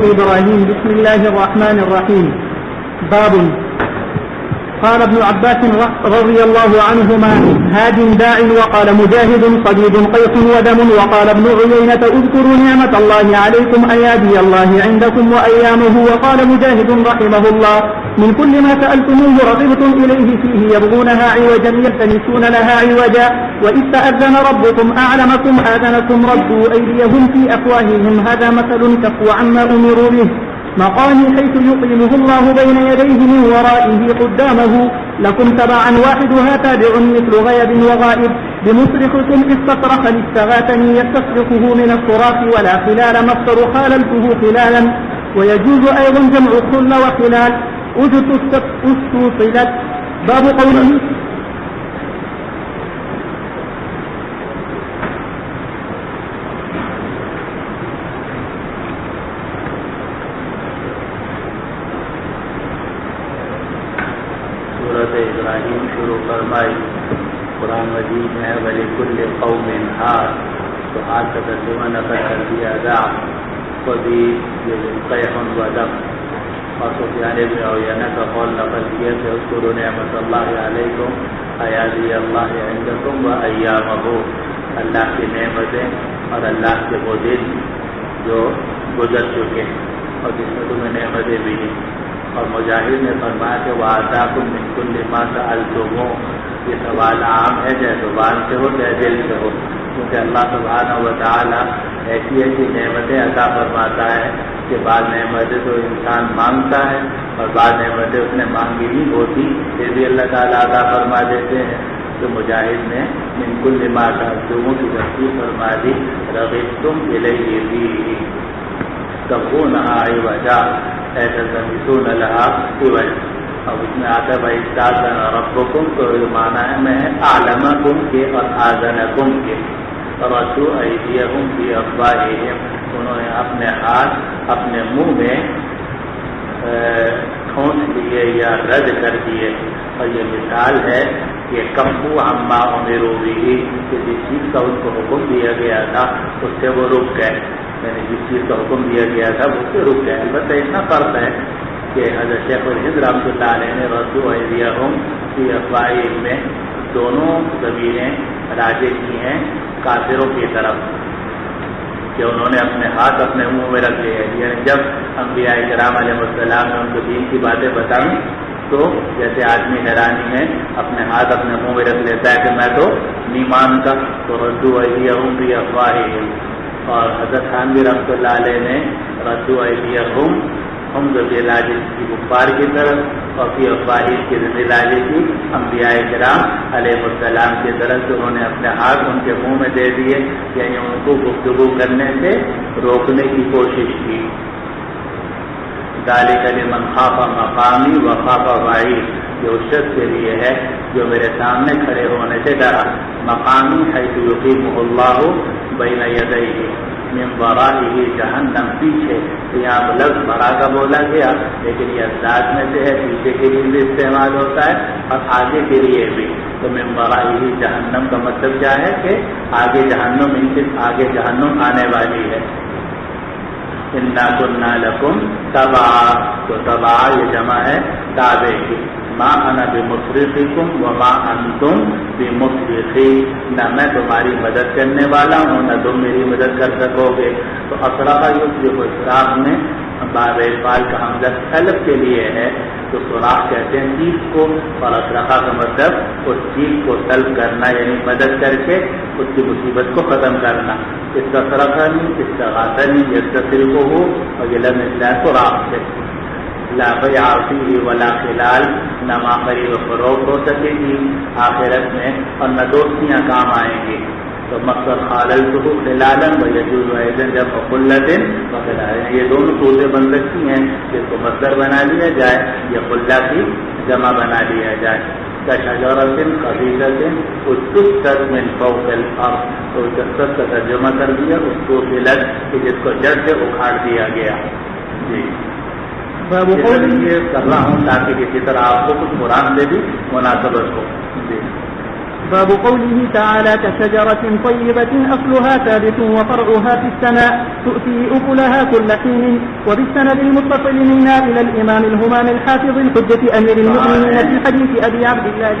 إبراهيم. بسم الله الرحمن الرحيم. باب. قال ابن عباس رضي الله عنهما: هاد داع. وقال مجاهد: صديد قيح ودم. وقال ابن عيينة: اذكروا نعمة الله عليكم أيادي الله عندكم وأيامه. وقال مجاهد رحمه الله: من كل ما سألتموه رغبتم إليه فيه يبغونها عوجا يلتمسون لها عوجا. وإذ تأذن ربكم أعلمكم آذنكم ردوا أيديهم في أفواههم. هذا مثل كفوا عما أمروا به. مقامي حيث يقيمه الله بين يديه من ورائه قدامه. لكم تبعا واحدها تابع مثل غيب وغائب. بمصرخكم استصرخ لاستغاثني يستصرخه من الصراخ. ولا خلال مصدر خاللته خلالا. ويجوز أيضا جمع خل وخلال. استوصلت. باب قوله ابراہیم شروع فرمائی. قرآن مجید میں وَلِكُلِّ قَوْمٍ ہاد، تو ہاتھ کا ترجمہ نقل کر دیا ذا صدید قیح ودم. اور سفیان بن عیینہ کا قول نقل کیا کہ اذکروا نعمت اللہ علیکم ایادی اللہ عندکم وایامہ، اللہ کی نعمتیں اور اللہ کے وہ دن جو گزر چکے اور جس میں تمہیں نعمتیں بھی ہیں. اور مجاہد نے فرمایا کہ وَآتَاكُم مِّن كُلِّ مَا سَأَلْتُمُوهُ، یہ سوال عام ہے چاہے زبان سے ہو چاہے دل سے ہو، کیونکہ اللہ سبحانہ و تعالیٰ ایسی ایسی نعمتیں عطا فرماتا ہے کہ بعض نعمتیں تو انسان مانگتا ہے اور بعض نعمتیں اس نے مانگی نہیں ہوتی پھر بھی اللہ تعالیٰ عطا فرما دیتے ہیں. تو مجاہد نے من كل ما سألتموه کی تفسیر فرما دی رغبتم الیہ فیہ تبغونها عوجا تلتمسون لها عوجا. اب اس میں آتا ہے بھائی استاذن ربکم، تو یہ معنی ہے میں اعلمکم کے اور آذنکم کے. ردوا ایدیہم فی افواہہم، انہوں نے اپنے ہاتھ اپنے منہ میں ٹھونس لیے یا رد کر دیے. اور یہ مثال ہے کہ کفو عما امروا بہ، کہ جس چیز کا ان کو حکم دیا گیا تھا اس سے وہ رک گئے، یعنی جس چیز کا حکم دیا گیا تھا اس سے رک گئے. البتہ اتنا فرق ہے کہ حضرت شیخ الہند رحمۃ اللہ علیہ نے ردوا ایدیہم فی افواہہم میں دونوں ضمیریں راجع کی ہیں کافروں کی طرف، کہ انہوں نے اپنے ہاتھ اپنے منہ میں رکھ لیے. یعنی جب انبیاء کرام علیہ السلام نے ان کو دین کی باتیں بتائیں تو جیسے آدمی حیرانی میں اپنے ہاتھ اپنے منہ میں رکھ لیتا ہے کہ میں تو نہیں مانتا، تو ردوا ایدیہم فی افواہہم. اور حضرت خانوی رحمۃ اللہ علیہ نے ردوا ایدیہم ہم ضمیر راجع کی کفار کی طرف اور فی افواہہم کی ضمیر راجع کی انبیاء کرام علیہ السلام کی طرف سے انہوں نے اپنے ہاتھ ان کے منہ میں دے دیے، یعنی ان کو گفتگو کرنے سے روکنے کی کوشش کی. ذالک لمن خاف مقامی وخاف وعید، یہ اس شخص کے لیے ہے جو میرے سامنے کھڑے ہونے سے ڈرا. مقامی حیث یقیمہ اللہ بین یدیہ من ورائہ جہنم، پیچھے یہاں لفظ برا کا بولا گیا لیکن یہ انداز میں سے ہے پیچھے کے لیے بھی استعمال ہوتا ہے اور آگے کے لیے بھی. تو من ورائہ جہنم کا مطلب کیا ہے کہ آگے جہنم، ان سے آگے جہنم آنے والی ہے. انا کنا لکم تبعا، تو تبعا یہ جمع ہے تابع کی. ما انا بمصرخکم وما انتم بمصرخی، نہ میں تمہاری مدد کرنے والا ہوں نہ تم میری مدد کر سکو گے. تو اصرخ یصرخ، اسراف میں باب افعال کا حمزہ طلب کے لیے ہے، تو سوراخ کہتے ہیں چیز کو، اور اصرخہ کا مطلب اس چیز کو طلب کرنا یعنی مدد کر کے اس کی مصیبت کو ختم کرنا. استصرخنی استغاثنی یستصرخہ، اور یہ لفظ نکلا سوراخ سے. لا بیع فیہ ولا خلال، نہ ماخری و فروخت ہو سکے گی آخرت میں اور نہ دوستیاں کام آئیں گی. تو مقصد خاللتہ خلالا ویجوز ایضا جمع خلۃ وخلال، یہ دونوں صورتیں بن سکتی ہیں، جس کو مصدر بنا لیا جائے یا خلہ کی جمع بنا لیا جائے. کشجرۃ خبیثۃ اجتثت من فوق الارض، تو اجتثت کا ترجمہ کر دیا استوصلت، کہ جس کو جڑ سے اکھاڑ دیا گیا. جی یہ کر رہا ہوں تاکہ کسی طرح آپ کو کچھ قرآن سے بھی مناسبت ہو. جی باب قوله تعالى كشجرة طيبة أصلها ثابت وفرعها في السماء تؤتي أكلها كل حين. وبالسند المتصل منا إلى الإمام الهمام الحافظ الحجة أمير المؤمنين في حديث أبي عبد الله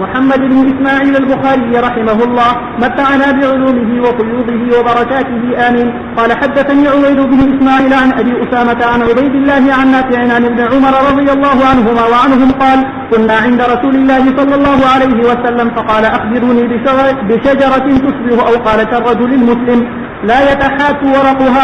محمد بن إسماعيل البخاري رحمه الله متعنا بعلومه وفيوضه وبركاته آمين. قال حدثني عبيد بن إسماعيل عن أبي أسامة عن عبيد الله عن نافع عن ابن عمر رضي الله عنهما وعنهم قال كنا عند رسول الله صلى الله عليه وسلم فقال أخبروني بشجرة تشبه أو قال كالرجل المسلم لا يتحات ورقها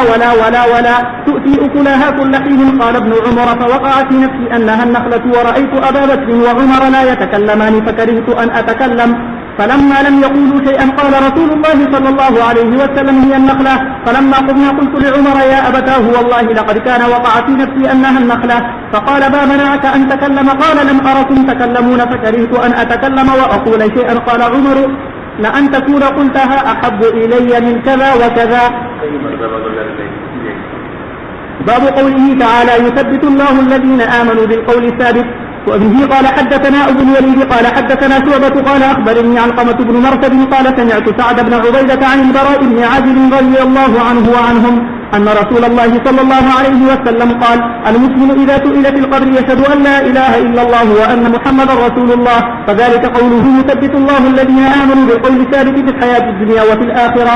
ولا تؤتي أكلها كل حين. قال ابن عمر فوقع في نفسي أنها النخلة ورأيت أبا بكر وعمر لا يتكلمان فكرهت أن أتكلم. فلما لم يقولوا شيئا قال رسول الله صلى الله عليه وسلم هي النخلة. فلما قمنا قلت لعمر يا أبتاه والله لقد كان وقع في نفسي أنها النخلة. فقال ما منعك أن تكلم؟ قال لم أركم تكلمون فكرهت أن أتكلم وأقول شيئا. قال عمر لأن تكون قلتها أحب إلي من كذا وكذا. باب قوله تعالى يثبت الله الذين آمنوا بالقول الثابت. وبه قال حدثنا أبو الوليد قال حدثنا شعبة قال أخبرني علقمة بن مرثد قال سمعت سعد بن عبيدة عن البراء بن عازب رضي الله عنه وعنهم أن رسول الله صلى الله عليه وسلم قال المسلم إذا سئل في القبر يشهد أن لا إله إلا الله وأن محمدا رسول الله. فذلك قوله يثبت الله الذين آمنوا بالقول الثابت في الحياة الدنيا وفي الآخرة.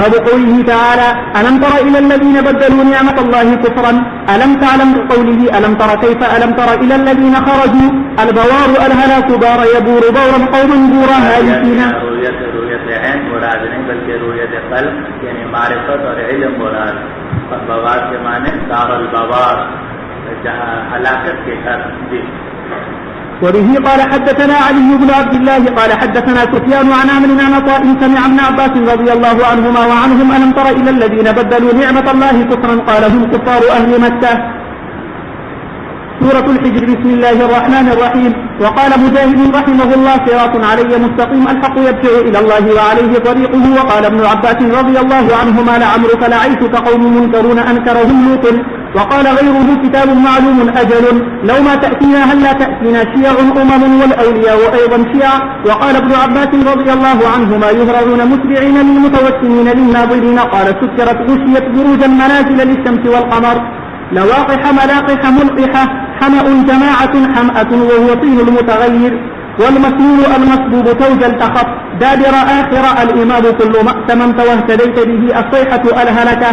باب قوله تعالى ألم تر إلى الذين بدلوا نعمة الله كفرا ألم تعلم قوله ألم تر كيف ألم تر إلى الذين خرجوا البوار الهلاك بار يبور بورا قوما بورا هالكين. رؤيت عین مراد نہیں بلکہ رؤیت قلب یعنی معرفت اور علم مراد. اور بوار کے معنی دار البوار جہاں ہلاکت کے گھر. وبه قال حدثنا علي بن عبد الله قال حدثنا سفيان عن عمرو عن عطاء سمع ابن عباس رضي الله عنهما وعنهم ألم تر إلى الذين بدلوا نعمة الله كفرا قال هم كفار أهل مكة. سورة الحجر. بسم الله الرحمن الرحيم. وقال مجاهد رحمه الله صراط علي مستقيم الحق يرجع إلى الله وعليه طريقه. وقال ابن عباس رضي الله عنهما لعمرك لعيشك قوم منكرون أنكرهم لوط. وقال غيره كتاب معلوم أجل لو ما تأتينا هل لا تأتينا شيع والأولياء أيضا شيع. وقال ابن عباس رضي الله عنهما يهرعون مسرعين للمتوسمين للناظرين. قال سكرت غشيت بروجا منازل للشمس والقمر لواقح ملاقح ملقحة حمأ جماعة حمأة وهو طين المتغير والمسنون المصبوب توج التخط دابر آخر الإمام كل مأتممت واهتديت به الصيحة الهلكة.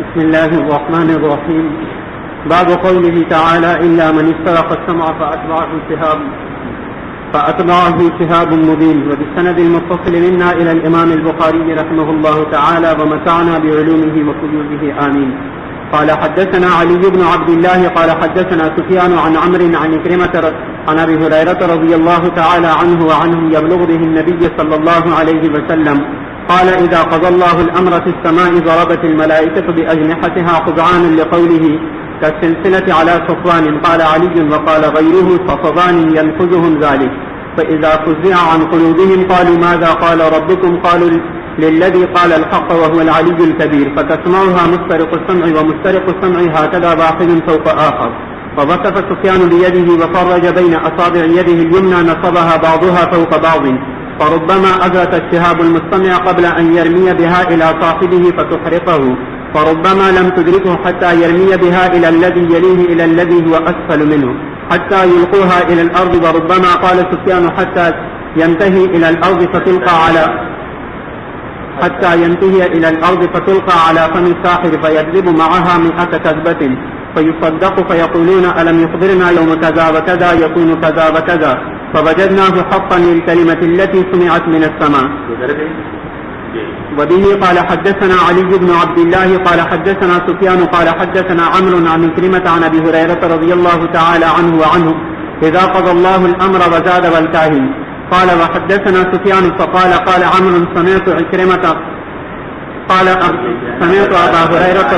بسم الله الرحمن الرحيم. باب قوله تعالى إلا من استرق السمع فأتبعه شهاب مبين. وبالسند المتصل منا إلى الإمام البخاري رحمه الله تعالى ومتعنا بعلومه وفيوضه آمين. قال حدثنا علي بن عبد الله قال حدثنا سفيان عن عمرو عن عكرمة عن أبي هريرة رضي الله تعالى عنه وعنهم يبلغ به النبي صلى الله عليه وسلم قال إذا قضى الله الأمر في السماء ضربت الملائكة بأجنحتها خضعانا لقوله كالسلسلة على صفوان. قال علي وقال غيره صفوان ينفذهم ذلك. فإذا فزع عن قلوبهم قالوا ماذا قال ربكم؟ قالوا للذي قال الحق وهو العلي الكبير. فتسمعها مسترق السمع ومسترق السمع هكذا واحد فوق آخر. فوصف سفيان بيده وفرج بين أصابع يده اليمنى نصبها بعضها فوق بعض فربما أدرك الشهاب المستمع قبل أن يرمي بها إلى صاحبه فتحرقه فربما لم تدركه حتى يرمي بها إلى الذي يليه إلى الذي هو أسفل منه حتى يلقوها إلى الأرض. وربما قال سفيان حتى ينتهي إلى الأرض فتلقى على فم الساحر فيكذب معها 100 كذبة فيصدق فيقولون ألم يخبرنا يوم كذا وكذا يكون كذا وكذا فوجدناه حقا للكلمة التي سمعت من السماء. وبه قال حدثنا علي بن عبد الله قال حدثنا سفيان قال حدثنا عمرو عن كلمة عن أبي هريرة رضي الله تعالى عنه وعنه إذا قضى الله الأمر وزاد والكاهن. قال وحدثنا سفيان فقال قال عمرو سمعت عكرمة قال سمعت أبا هريرة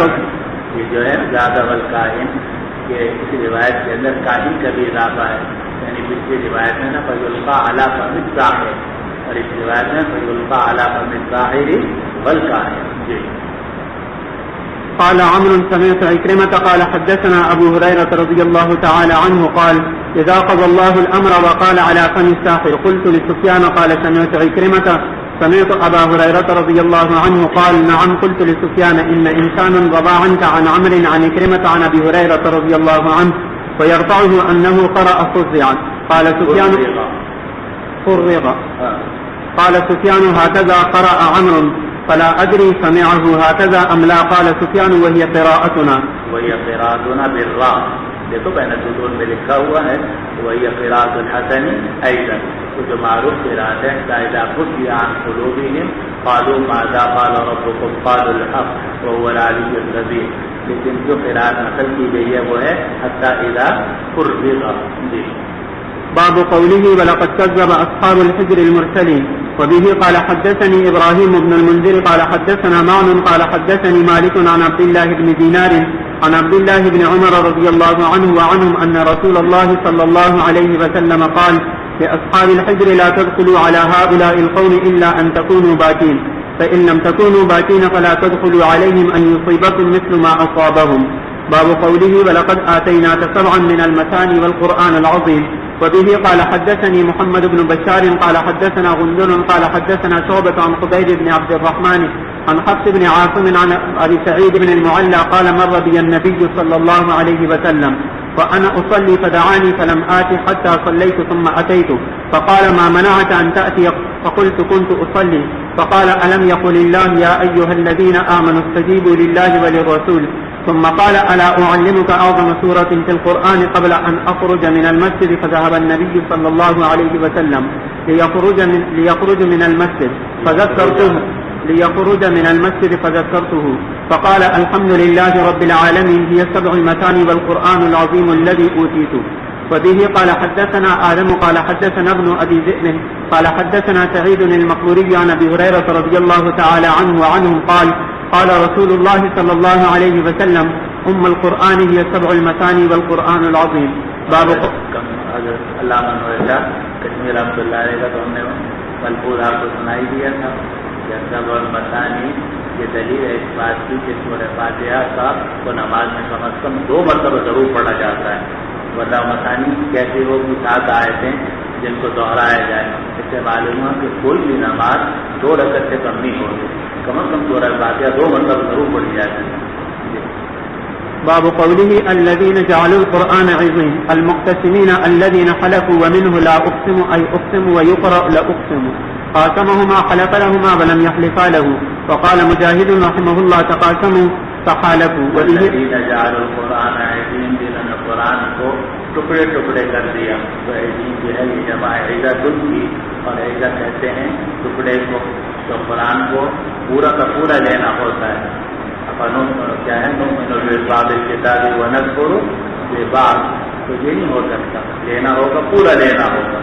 یہ جو ہے زیادہ والکاہن یہ اس روایت کے اندر کاہن کا بھی اضافہ ہے، یعنی پچھلی روایت میں نا فیلقا علی فم الساحر اور اس روایت میں فیلقا علی فم الساحر والکاہن. جی. قال عمرو سمعت عكرمة قال حدثنا أبو هريرة رضي الله تعالى عنه قال إذا قضى الله الأمر وقال على فم الساحر. قلت لسفيان قال سمعت عكرمة سمعت أبا هريرة رضي الله عنه قال نعم. قلت لسفيان إن إنسانا رضى عنك عن عمرو عن عكرمة عن أبي هريرة رضي الله عنه ويرفعه أنه قرأ فزعا. قال سفيان فرغ. قال سفيان هكذا قرأ عمرو فلا أدري سمعه هكذا أم لا. قال سفيان وهي قراءتنا بالراء. دیکھو بین الصدور میں لکھا ہوا ہے وہی قراءۃ الحسن ایضا، جو معروف قراءت ہے اذا خفي عن قلوبهم قالوا ماذا قال ربكم قالوا الحق وهو العلي الكبير. لیکن جو قراءت نقل کی گئی ہے وہ ہے حتی اذا فرغ. جی. باب قوله ولقد كذب أصحاب الحجر المرسلين. وبه قال حدثني إبراهيم بن المنذر قال حدثنا معن قال حدثني مالك عن عبد الله بن دينار عن عبد الله بن عمر رضي الله عنه وعنهم أن رسول الله صلى الله عليه وسلم قال لأصحاب الحجر لا تدخلوا على هؤلاء القوم إلا أن تكونوا باكين فإن لم تكونوا باكين فلا تدخلوا عليهم أن يصيبكم مثل ما أصابهم. باب قوله ولقد آتيناك 7 من المثاني والقرآن العظيم. وبه قال حدثني محمد بن بشار قال حدثنا غندر قال حدثنا شعبة عن قبيل بن عبد الرحمن عن حفص بن عاصم عن أبي سعيد بن المعلى قال مر بي النبي صلى الله عليه وسلم وأنا أصلي فدعاني فلم آتي حتى صليت ثم أتيت فقال ما منعك أن تأتي فقلت كنت أصلي فقال ألم يقل الله يا أيها الذين آمنوا استجيبوا لله وللرسول ثم قال ألا أعلمك أعظم سورة في القرآن قبل أن أخرج من المسجد فذهب النبي صلى الله عليه وسلم ليخرج من المسجد فذكرته فقال الحمد لله رب العالمين هي 7 المثاني والقرآن العظيم الذي أوتيته. وبه قال حدثنا آدم قال حدثنا ابن أبي ذئب قال حدثنا سعيد المقبوري عن أبي هريرة رضي الله تعالى عنه وعنهم قال قال رسول الله صلى الله عليه وسلم القرآن هي 7 المثاني والقرآن العظيم. باب علامہ نوریہ کشمیر رحمۃ اللہ علیہ کا تو ہم نے ملفوظ آپ کو سنائی دیا تھا. سب المثانی یہ دلیل ہے اس بات کی کہ سورہ فاتحہ کا کو نماز میں کم از کم 2 مرتبہ ضرور پڑھا جاتا ہے. ورنہ مثانی کیسے ہو کہ 7 آیتیں جن کو دہرایا جائے. اس سے معلوم ہے کہ کوئی بھی نماز 2 رکعت سے کم نہیں ہوتی، کم از کم سورہ فاتحہ 2 مرتبہ ضرور پڑھی جاتی ہے. باب قوله الذين جعلوا القرآن عظيم المقتسمين الذين حلفوا ومنه لا أقسم أي أقسم ويقرأ لا أقسم قاسمهما حلف لهما ولم يحلفا له. وقال مجاهد رحمه الله تقاسموا فحالفوا. والذين جعلوا القرآن عظيم جنہوں نے قرآن کو ٹکڑے ٹکڑے کر دیا. تو عظیم جو ہے یہ جمع عزت کی، اور عزت کہتے ہیں ٹکڑے کو. تو قرآن کو پورا کا پورا لینا ہوتا ہے. کیا ہے باب الکتاب ونذکر ببعض، تو یہ نہیں ہو سکتا، لینا ہوگا پورا لینا ہوگا.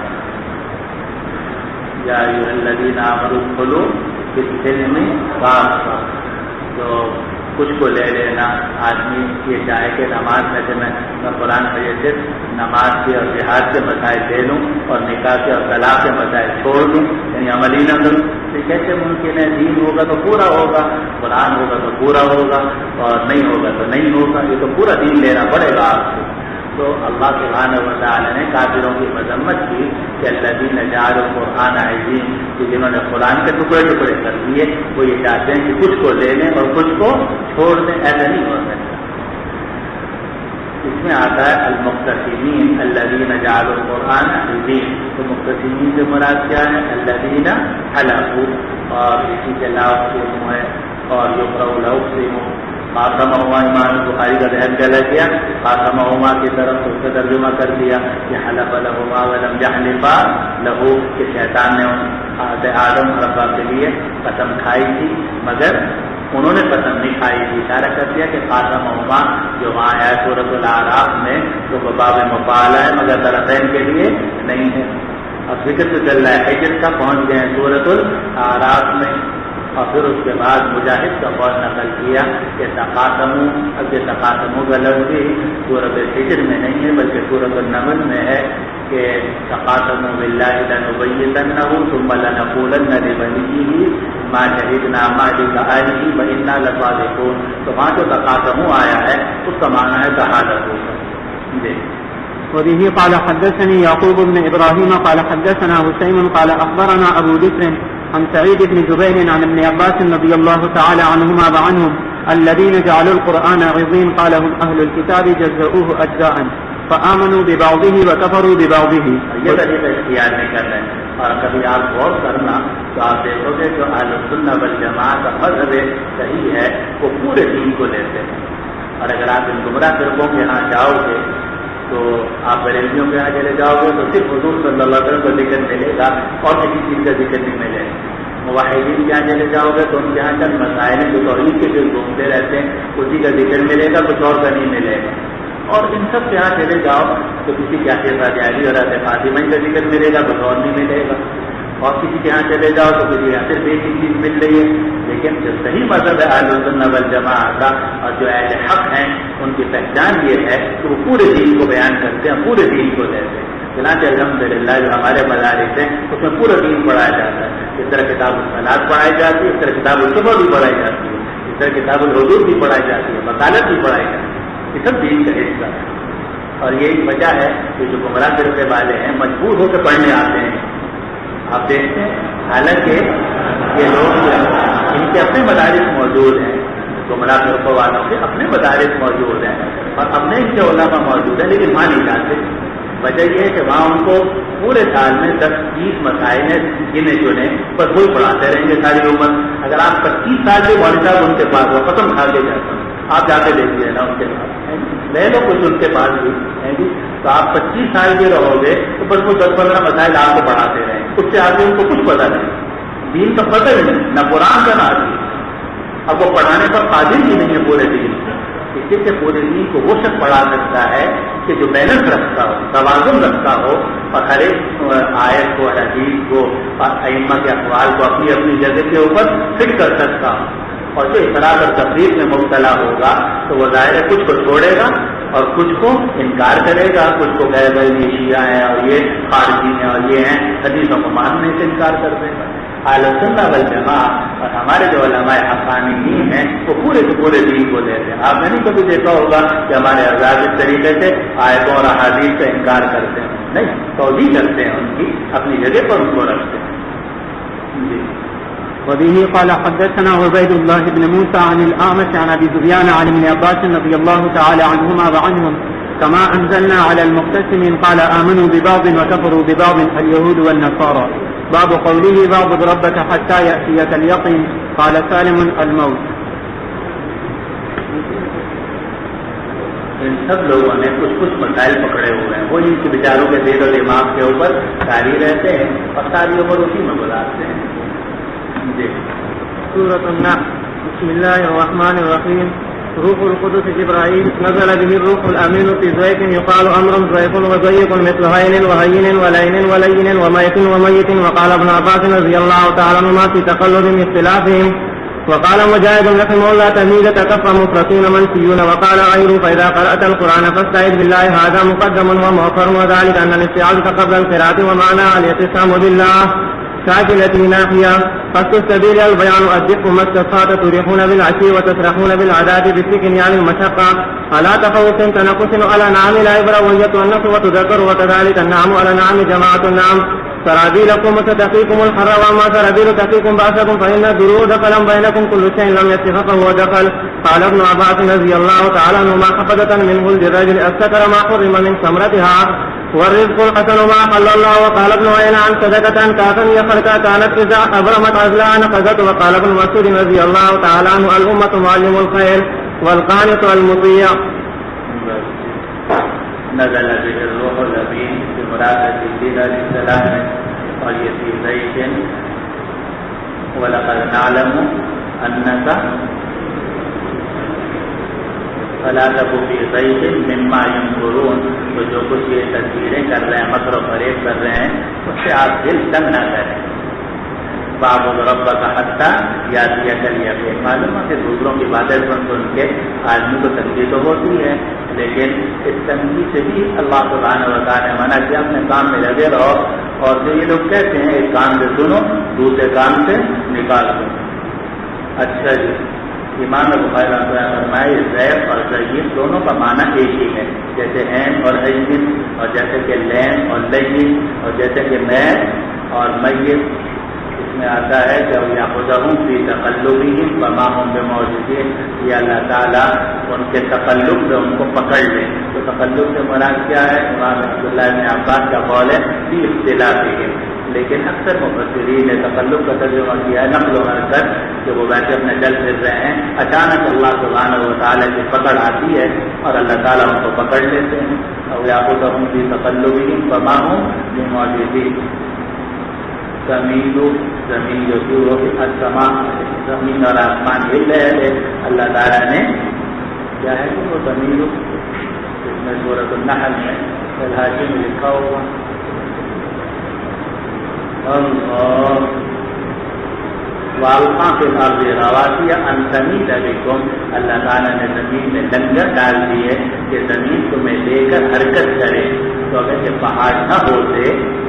یا ایھا الذین آمنوا ادخلوا فی السلم کافۃ، تو کچھ کو لے لینا. آدمی یہ چاہے کہ نماز میں سے میں قرآن میں یہ صرف نماز کے اور جہاد کے مسائل لے لوں اور نکاح کے اور طلاق کے مسائل چھوڑ دوں، یعنی عملی نہ کروں. کیسے ممکن ہے؟ دین ہوگا تو پورا ہوگا، قرآن ہوگا تو پورا ہوگا، اور نہیں ہوگا تو نہیں ہوگا. یہ تو پورا دین لینا پڑے گا آپ کو. تو اللہ سبحانہ و تعالیٰ نے کافروں کی مذمت کی کہ الذین جعلوا القرآن عظیم، کہ جنہوں نے قرآن کے ٹکڑے ٹکڑے کر دیے، وہ یہ چاہتے ہیں کہ کچھ کو لے لیں اور کچھ کو چھوڑ دیں. ایسا نہیں ہو سکتا. اس میں آتا ہے المقتسمین الذین جعلوا القرآن عظیم. تو مقتسمین سے مراد کیا ہے؟ الذین حلفوا. اور اسی کے علاوہ ہے اور یقرأ لهم خاتمہما، امام بخاری کا ذہن چلا گیا خاتمہما کی طرف اس کا ترجمہ کر دیا کہ حلف لهما ولم يحلفا له، کہ شیطان نے آدم اور حوا کے لیے قسم کھائی تھی مگر انہوں نے قسم نہیں کھائی تھی. اشارہ کر دیا کہ خاتمہما جو وہاں ہے سورۃ الاعراف میں تو باب مفعول ہے مگر طرفین کے لیے نہیں ہے. اب ذکر تو چل رہا ہے حجر کا، پہنچ گئے ہیں سورۃ الاعراف میں. اور پھر اس کے بعد مجاہد کا قول نقل کیا کہ تقاسموا، اب یہ تقاسموا کا لفظ بھی سورۃ الحجر میں نہیں ہے بلکہ سورۃ النمل میں ہے کہ تقاسموا باللہ لنبیتنہ ثم لنقولن لولیہ ما شہدنا مہلک اہلہ وإنا لصادقون. تو وہاں جو تقاسموا آیا ہے اس کا معنی ہے شہادت ہوگا. وبه قال حدثني يعقوب بن إبراهيم قال حدثنا حسين قال أخبرنا أبو بكر عن سعيد بن جبير عن ابن عباس رضي الله تعالى عنهما وعنهم الذين جعلوا القرآن عظيم قال هم أهل الكتاب جزؤوه أجزاء فآمنوا ببعضه وكفروا ببعضه. یہ طریقہ اختیار نہیں کر رہے ہیں. اور کبھی آپ غور کرنا تو آپ دیکھو گے جو اہل السنہ والجماعت کا مذہب صحیح ہے وہ پورے دین کو لیتے ہیں. اور اگر آپ ان گمراہ فرقوں کے یہاں جاؤ گے تو آپ بریلویوں کے یہاں چلے جاؤ گے تو صرف حضور صلی اللہ علیہ وسلم کا ذکر ملے گا اور کسی چیز کا ذکر نہیں ملے گا. موحدین کے یہاں چلے جاؤ گے تو ان کے یہاں چند مسائل ہیں جو توحید کے جو گھومتے رہتے ہیں اسی کا ذکر ملے گا، کچھ اور کا نہیں ملے گا. اور ان سب کے یہاں چلے جاؤ تو کسی کے حضرت علی اور حضرت فاطمہ کا ذکر ملے گا، کچھ اور نہیں ملے گا. اور کسی کے یہاں چلے جاؤ تو کسی یہاں صرف ایک ہی چیز مل رہی ہے. لیکن جو صحیح مذہب ہے اہل السنہ والجماعت کا اور جو اہل حق ہیں ان کی پہچان یہ ہے کہ وہ پورے دین کو بیان کرتے ہیں، پورے دین کو لیتے ہیں. چنانچہ الحمدللہ جو ہمارے مدارس ہیں اس میں پورا دین پڑھایا جاتا ہے. اس طرح کتاب الصلاۃ پڑھائی جاتی ہے، اس طرح کتاب الصبح بھی پڑھائی جاتی ہے، اس طرح کتاب الحدود بھی پڑھائی جاتی ہے، وکالت بھی پڑھائی جاتی ہے. یہ سب دین کا حصہ ہے. اور یہی وجہ ہے کہ جو گمراہ فرقے والے ہیں مجبور ہو کے پڑھنے آتے ہیں. آپ دیکھتے ہیں حالانکہ یہ لوگ ان کے اپنے مدارس موجود ہیں، گمراہ فرقوں والوں کے اپنے مدارس موجود ہیں اور اپنے ان کے علماء موجود ہیں، لیکن وہاں نہیں جاتے. وجہ یہ ہے کہ وہاں ان کو پورے سال میں 10-20 مسائل ہیں گنے چنے بس وہی پڑھاتے رہیں گے ساری عمر. اگر آپ 25 سال کے مولوی صاحب ان کے پاس وہ ختم کھا کے جاتا ہوں آپ جا کے دیکھیے نا ان کے پاس لے لو کچھ ان کے پاس بھی ہے جی. تو آپ 25 سال کے رہو گے تو بس وہ 10-15 مسائل آپ کو پڑھاتے رہیں. اس سے آگے ان کو کچھ پتہ نہیں، دین کا پتہ ہی نہیں، نہ قرآن کا نہ حدیث. اب وہ پڑھانے پر قادر ہی نہیں ہے پورے دین. اس لیے پورے دین کو وہ شخص پڑھا سکتا ہے کہ جو بیلنس رکھتا ہو، توازن رکھتا ہو اور ہر ایک آیت کو، حدیث کو اور ائمہ کے اقوال کو اپنی اپنی جگہ کے اوپر فٹ کر سکتا ہو. اور جو اطلاع اور تفریح میں مبتلا ہوگا تو وہ ظاہر ہے کچھ کو چھوڑے گا اور کچھ کو انکار کرے گا، کچھ کو کہے گا یہ شیعہ ہیں اور یہ خارجی ہیں اور یہ ہیں، حدیثوں کو ماننے سے انکار کر دے گا. اہل سنت والجماعت اور ہمارے جو علماء حقانیین ہیں وہ پورے سے پورے دین کو دیتے ہیں. آپ نے نہیں کبھی دیکھا ہوگا کہ ہمارے حضرات اس طریقے سے آیتوں اور احادیث کا انکار کرتے ہیں، نہیں، توجیہ کرتے ہیں، ان کی اپنی جگہ پر ان کو رکھتے ہیں. جی. وبه قال حدثنا عبيد الله بن موسى عن الأعمش عن أبي سفيان عن ابن عباس رضي الله تعالى عنهما وعنهم كما أنزلنا على المقتسمين قال آمنوا ببعض وكفروا ببعض اليهود والنصارى. باب قوله واعبد ربك حتى يأتيك اليقين قال سالم الموت. ان سب لوگوں نے کچھ مسائل پکڑے ہوئے ہیں، وہ ان کے بیچاروں کے دل و دماغ کے اوپر ساری رہتے ہیں اور ساری عمر اسی میں گزارتے ہیں. سورة النحل. بسم الله الرحمن الرحيم. روح القدس جبرائيل نزل به الروح الأمين في زيك يقال أمر زيك وزيك مثل هين وهين ولين ولين وميت وميت. وقال ابن عباس رضي الله تعالى عنهما في تقلد من اختلافهم. وقال مجاهد رحمه الله تمييز كف مفرطون منسيون. وقال غيره فإذا قرأت القرآن فاستعذ بالله هذا مقدم ومؤخر وذلك أن الاستعاذة قبل القراءة ومعنى الاعتصام بالله. كاكلة ناحية. قصد السبيل البيان الدق ما استطعت تريحون بالعشي وتسرحون بالعداد بالسكن يعني المشقة على تخوف تنقص على نعم لا عبرة وهي تؤنث وتذكر وكذلك النعم على نعم جماعة النعم. سرابيلكم وستقيكم الحر وما سرابيل تقيكم بأسكم فإن الدروع دخلا بينكم كل شيء لم يتفق فهو دخل. قال ابن عباس رضي الله تعالى عنهما حفظة منه للرجل الستر ما حرم من ثمرتها والرزق الحسن ما حل الله. وقال ابن عيينة عن صدقة كافا يخلق كانت إذا أبرمت عزلا نقذت. وقال ابن مسعود رضي الله تعالى عنه الأمة معلم الخير والقانت المطيع. نزل به الروح الأمين بمرافقة جبريل عليه السلام اور یہ فی ضیف ولقد نعلم أنك فلا تک فی ضیف مما ينظرون. تو جو کچھ یہ تصویریں کر رہے ہیں مکر و فریب کر رہے ہیں اس سے آپ دل تنگ نہ کریں. وَاعْبُدْ رَبَّكَ حَتَّى يَأْتِيَكَ الْيَقِينُ. معلوم ہے کہ دوسروں کی باتیں سن کے آدمی کو تنگی تو ہوتی ہے لیکن اس تنگی سے بھی اللہ سبحانہ و تعالیٰ نے منع کیا اپنے کام میں لگے رہو. اور جو یہ لوگ کہتے ہیں ایک کام سے سنو دوسرے کام سے نکال دو. اچھا جی امام بخاری رحمۃ اللہ فرمائے ضیف اور ضعیف دونوں کا معنی ایک ہی ہے. جیسے عین اور عین اور جیسے کہ لین اور لین اور جیسے کہ میت اور میت. اس میں آتا ہے جب یاخذہم فی تقلبہم وما ہم بمعجزین. یہ اللہ تعالیٰ ان کے تقلب سے ان کو پکڑ لیں. تو تقلب سے مراد کیا ہے؟ امام عبداللہ بن عباس کا قول ہے فی اختلافہم. لیکن اکثر مفسرین نے تقلب کا ترجمہ کیا ہے نقل و حرکت کہ وہ بیٹھے اپنے جل پھر رہے ہیں اچانک اللہ سبحانہ و تعالیٰ کی پکڑ آتی ہے اور اللہ تعالیٰ ان کو پکڑ لیتے ہیں. اور یاخذہم فی تقلبہم وما ہم بمعجزین. زمین جو تھی وہ السماء زمین اور آسمان ہل رہے تھے. اللہ تعالیٰ نے کیا ہے کہ وہ زمین اس میں سورۃ النحل میں الحاجی میں لکھا ہوگا والقاں کے الارض رواسي ان تميد بكم. اللہ تعالیٰ نے زمین میں لنگر ڈال دیے کہ زمین تمہیں لے کر حرکت کرے. تو اگر یہ پہاڑ نہ ہوتے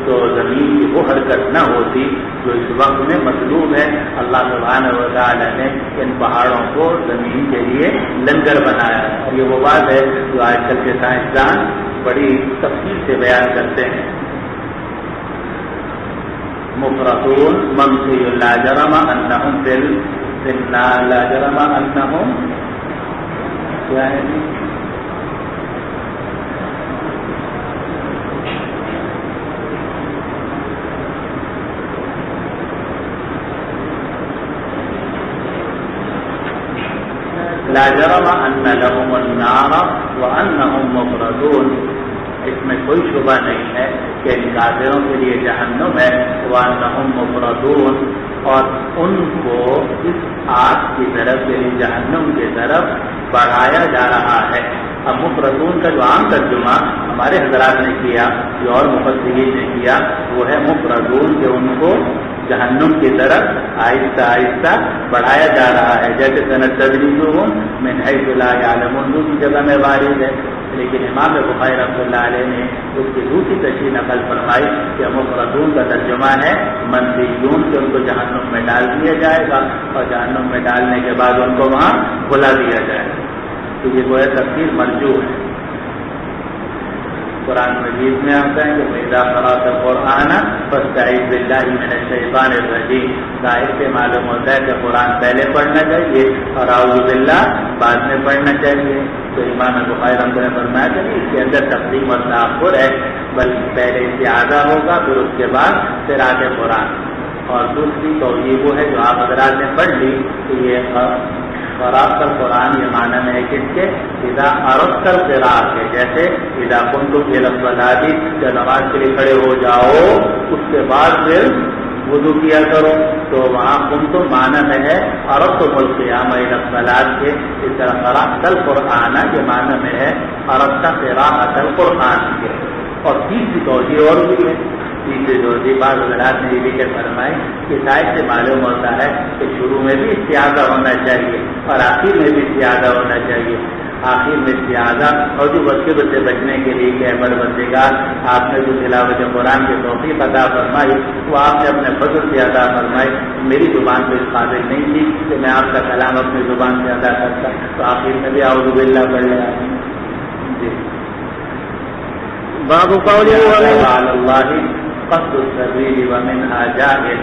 تو زمین کی وہ حرکت نہ ہوتی جو اس وقت میں مطلوب ہے. اللہ سبحانہ و تعالیٰ نے ان پہاڑوں کو زمین کے لیے لنگر بنایا. اور یہ وہ بات ہے جو آج کل کے سائنسدان بڑی تفصیل سے بیان کرتے ہیں. مفرطون منفی لا جرم انہم لا جرم انہم کیا ہے لا جرم ان لهم النار وانہم مفرطون. اس میں کوئی شبہ نہیں ہے کہ ان کافروں کے لیے جہنم ہے. وانہم مفرطون اور ان کو اس آگ کی طرف یعنی جہنم کی طرف بڑھایا جا رہا ہے. اب مفرطون کا جو عام ترجمہ ہمارے حضرات نے کیا جو اور مفسرین نے کیا وہ ہے مفرطون کہ ان کو جہنم کی طرف آہستہ آہستہ بڑھایا جا رہا ہے. جیسے سنستدرجهم من حیث لا یعلمون دوسری جگہ میں وارد ہے. لیکن امام بخاری رحمۃ اللہ علیہ نے اس کی دوسری تشریح نقل فرمائی کہ مفرطون کا ترجمہ ہے منفیون کہ ان کو جہنم میں ڈال دیا جائے گا اور جہنم میں ڈالنے کے بعد ان کو وہاں بھلا دیا جائے گا. تو یہ وہ تفسیر مرجوح ہے. قرآن مجید میں آتا ہے کہ وَإِذَا قَرَأْتَ الْقُرْآنَ فَاسْتَعِذْ بِاللَّهِ مِنَ الشَّيْطَانِ الرَّجِيمِ. ظاہر سے معلوم ہوتا ہے کہ قرآن پہلے پڑھنا چاہیے اور اعوذ باللہ بعد میں پڑھنا چاہیے. تو امام بخاری رحمۃ اللہ نے فرمایا کہ اس کے اندر تقدیم اور تاخر ہے بلکہ پہلے استعاذہ ہوگا پھر اس کے بعد قراءت قرآن. اور دوسری توجیہ وہ ہے جو آپ حضرات نے پڑھ لی کہ یہ قراءت القرآن یہ معنی میں ہے کس کے اذا اردت القراءت ہے. جیسے اذا کنتم الى الصلاۃ جب نماز کے لیے کھڑے ہو جاؤ اس کے بعد پھر وضو کیا کرو. تو وہاں کنتم معنی میں ہے اردتم القیام الى الصلاۃ کے. اس طرح قراءت القرآن یہ معنی میں ہے اردت قراءت القرآن کے. اور تیسری توجیہ اور بھی ہے. تیسری توجیہ بعض حضرات نے یہ بھی کہ فرمائی کہ شاید سے معلوم ہوتا ہے کہ شروع میں بھی استعاذہ ہونا چاہیے اور آخر میں بھی استعاذہ ہونا چاہیے. آخر میں زیادہ اور جو بچے سے بچنے کے لیے کہ بردگار آپ نے جو تلاوت قرآن کے توفیق عطا فرمائی وہ آپ نے اپنے فضل سے ادا فرمائی. میری زبان تو اس قابل نہیں تھی کہ میں آپ کا کلام اپنی زبان سے ادا کرتا, تو آخر میں بھی اعوذ باللہ پڑھ لیا. جی باب قوله اللہ قصد السبیل ومنها جاہل.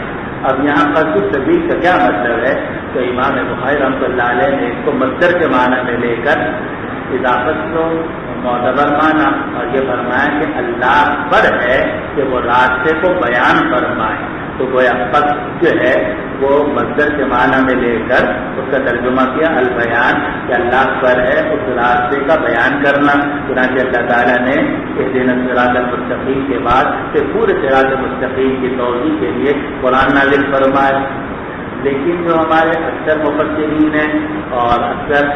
اب یہاں قصد السبیل کا کیا مطلب ہے؟ تو امام بخاری رحمۃ اللہ علیہ نے اس کو مصدر کے معنی میں لے کر اضافت کو معتبر مانا اور یہ فرمایا کہ اللہ پر ہے کہ وہ راستے کو بیان فرمائے. تو گویا قصد جو ہے وہ مصدر کے معنی میں لے کر اس کا ترجمہ کیا البیان کہ اللہ پر ہے اس راستے کا بیان کرنا. چنانچہ اللہ تعالیٰ نے اہدنا الصراط المستقیم کے بعد پھر پورے صراط مستقیم کی توضیح کے لیے قرآن نازل فرمایا. لیکن جو ہمارے اکثر مفسرین ہیں اور اکثر